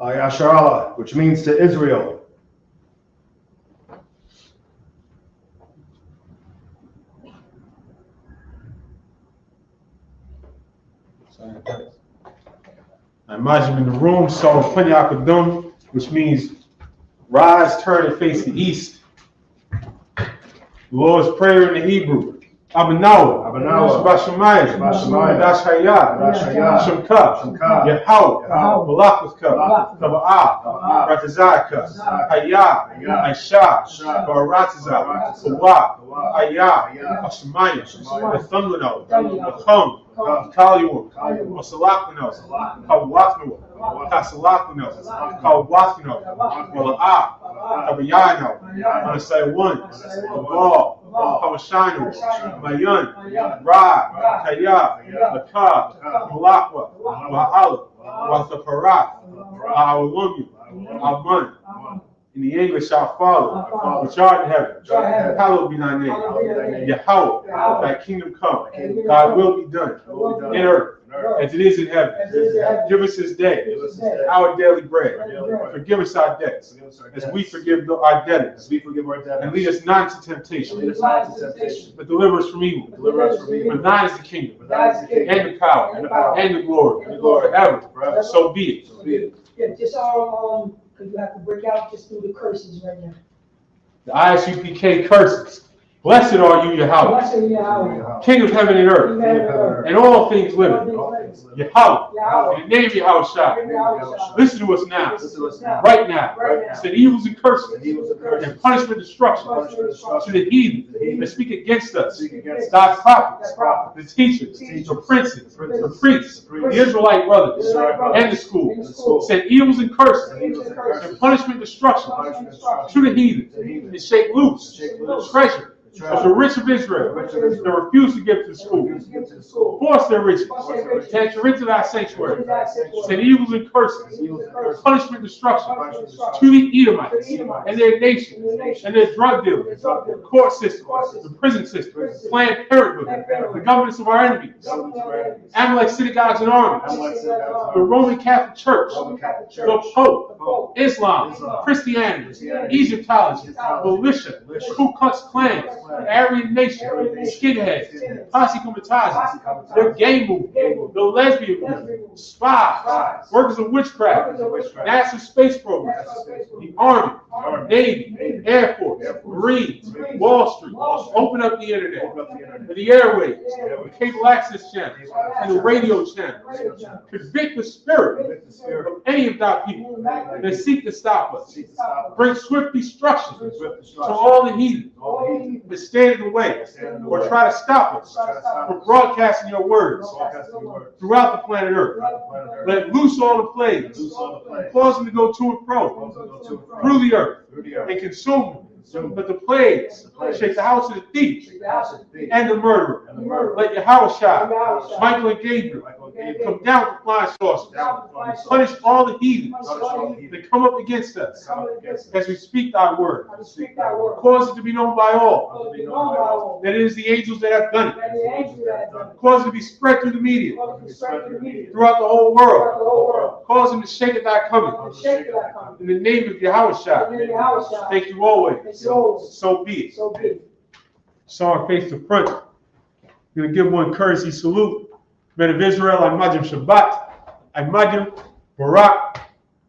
Yasharallah, which means to Israel. I imagine in the room saw Panyakadum, which means rise, turn, and face the east. The Lord's Prayer in the Hebrew. Abanawa, Shabashamayim, Dashaya, Shemka, Yahweh, Malakwaska, Kaba'ah, Ratazaka, Hayah, Aisha, Baratiza, Sawa, Ayah, Ashamaya, the Thunderno, the Khum, Kaliwa, Masalakano, Kawakno, Kasalakano, Kawakno, Mala'ah, Kabayano, I'm going to say one, Abal, Kawashino, Mayun, Ra, Kaya, Lakab, Malakwa, Wa'ala, Wathaparat, Awalumi, Aman. In the English, our Father, which art in heaven, hallowed be thy name. Yahweh, thy kingdom come, thy will be done in earth as it is in heaven. Give us this day our daily bread. Forgive us our debts as we forgive our debtors. And lead us not into temptation, but deliver us from evil. For thine is the kingdom, and the power, and the glory, forever. So be it. Yeah, just because you have to break out just through the curses right now. The Isupk curses. Blessed are you, Yahweh, King of heaven and earth, and all things living. Yahweh, in the name of Yahweh, listen to us now, right now. Said evils and curses, and punishment, destruction to the heathen that speak against us, thy prophets, the teachers, the princes, the priests, the Israelite brothers, and the schools. Said evils and curses, and punishment, destruction to the heathen, and shake loose treasure of the rich of Israel that refuse to give to the school. Force their riches to enter into thy sanctuary. Send evils and curses, punishment, destruction to the Edomites and their nation and their drug dealers, the court system, the prison system, Planned Parenthood, the governments of our enemies, Amalek synagogues and armies, the Roman Catholic Church, the Pope, Islam, Christianity, Egyptology, militia, Ku Klux Klan, Aryan Nation, skinheads, posse comitatus, the gay movement, the lesbian movement, spies, workers of witchcraft, NASA space program, the Army, Navy, Air Force, Marines, Wall Street, open up the internet, the airwaves, the cable access channel, and the radio channel. Convict the spirit of any of thy people that seek to stop us. Bring swift destruction to all the heathen that stand in the way or try to stop us from broadcasting your words throughout the planet Earth. Let loose all the plagues, cause them to go to and fro through the earth and consume them. But the plagues shake the house of the thief and the murderer. Let Yahweh, Michael and Gabriel, come down with flying saucers. Punish all the heathens that come up against us as we speak thy word. Cause it to be known by all that it is the angels that have done it. Cause it to be spread through the media throughout the whole world. Cause them to shake at thy coming. In the name of Yahweh, thank you always. So be it. Saw our face to front. I'm going to give one courtesy salute Men of Israel, I Majim Shabbat, I Majim Barak,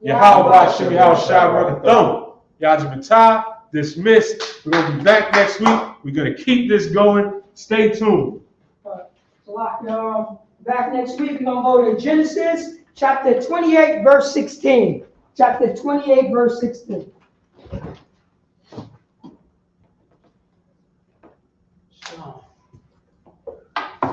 Yahweh Shem Yahweh Shabbat, Yajim dismissed. We're going to be back next week. We're going to keep this going. Stay tuned. So, back next week, we're going to go to Genesis chapter 28, verse 16. Chapter 28, verse 16.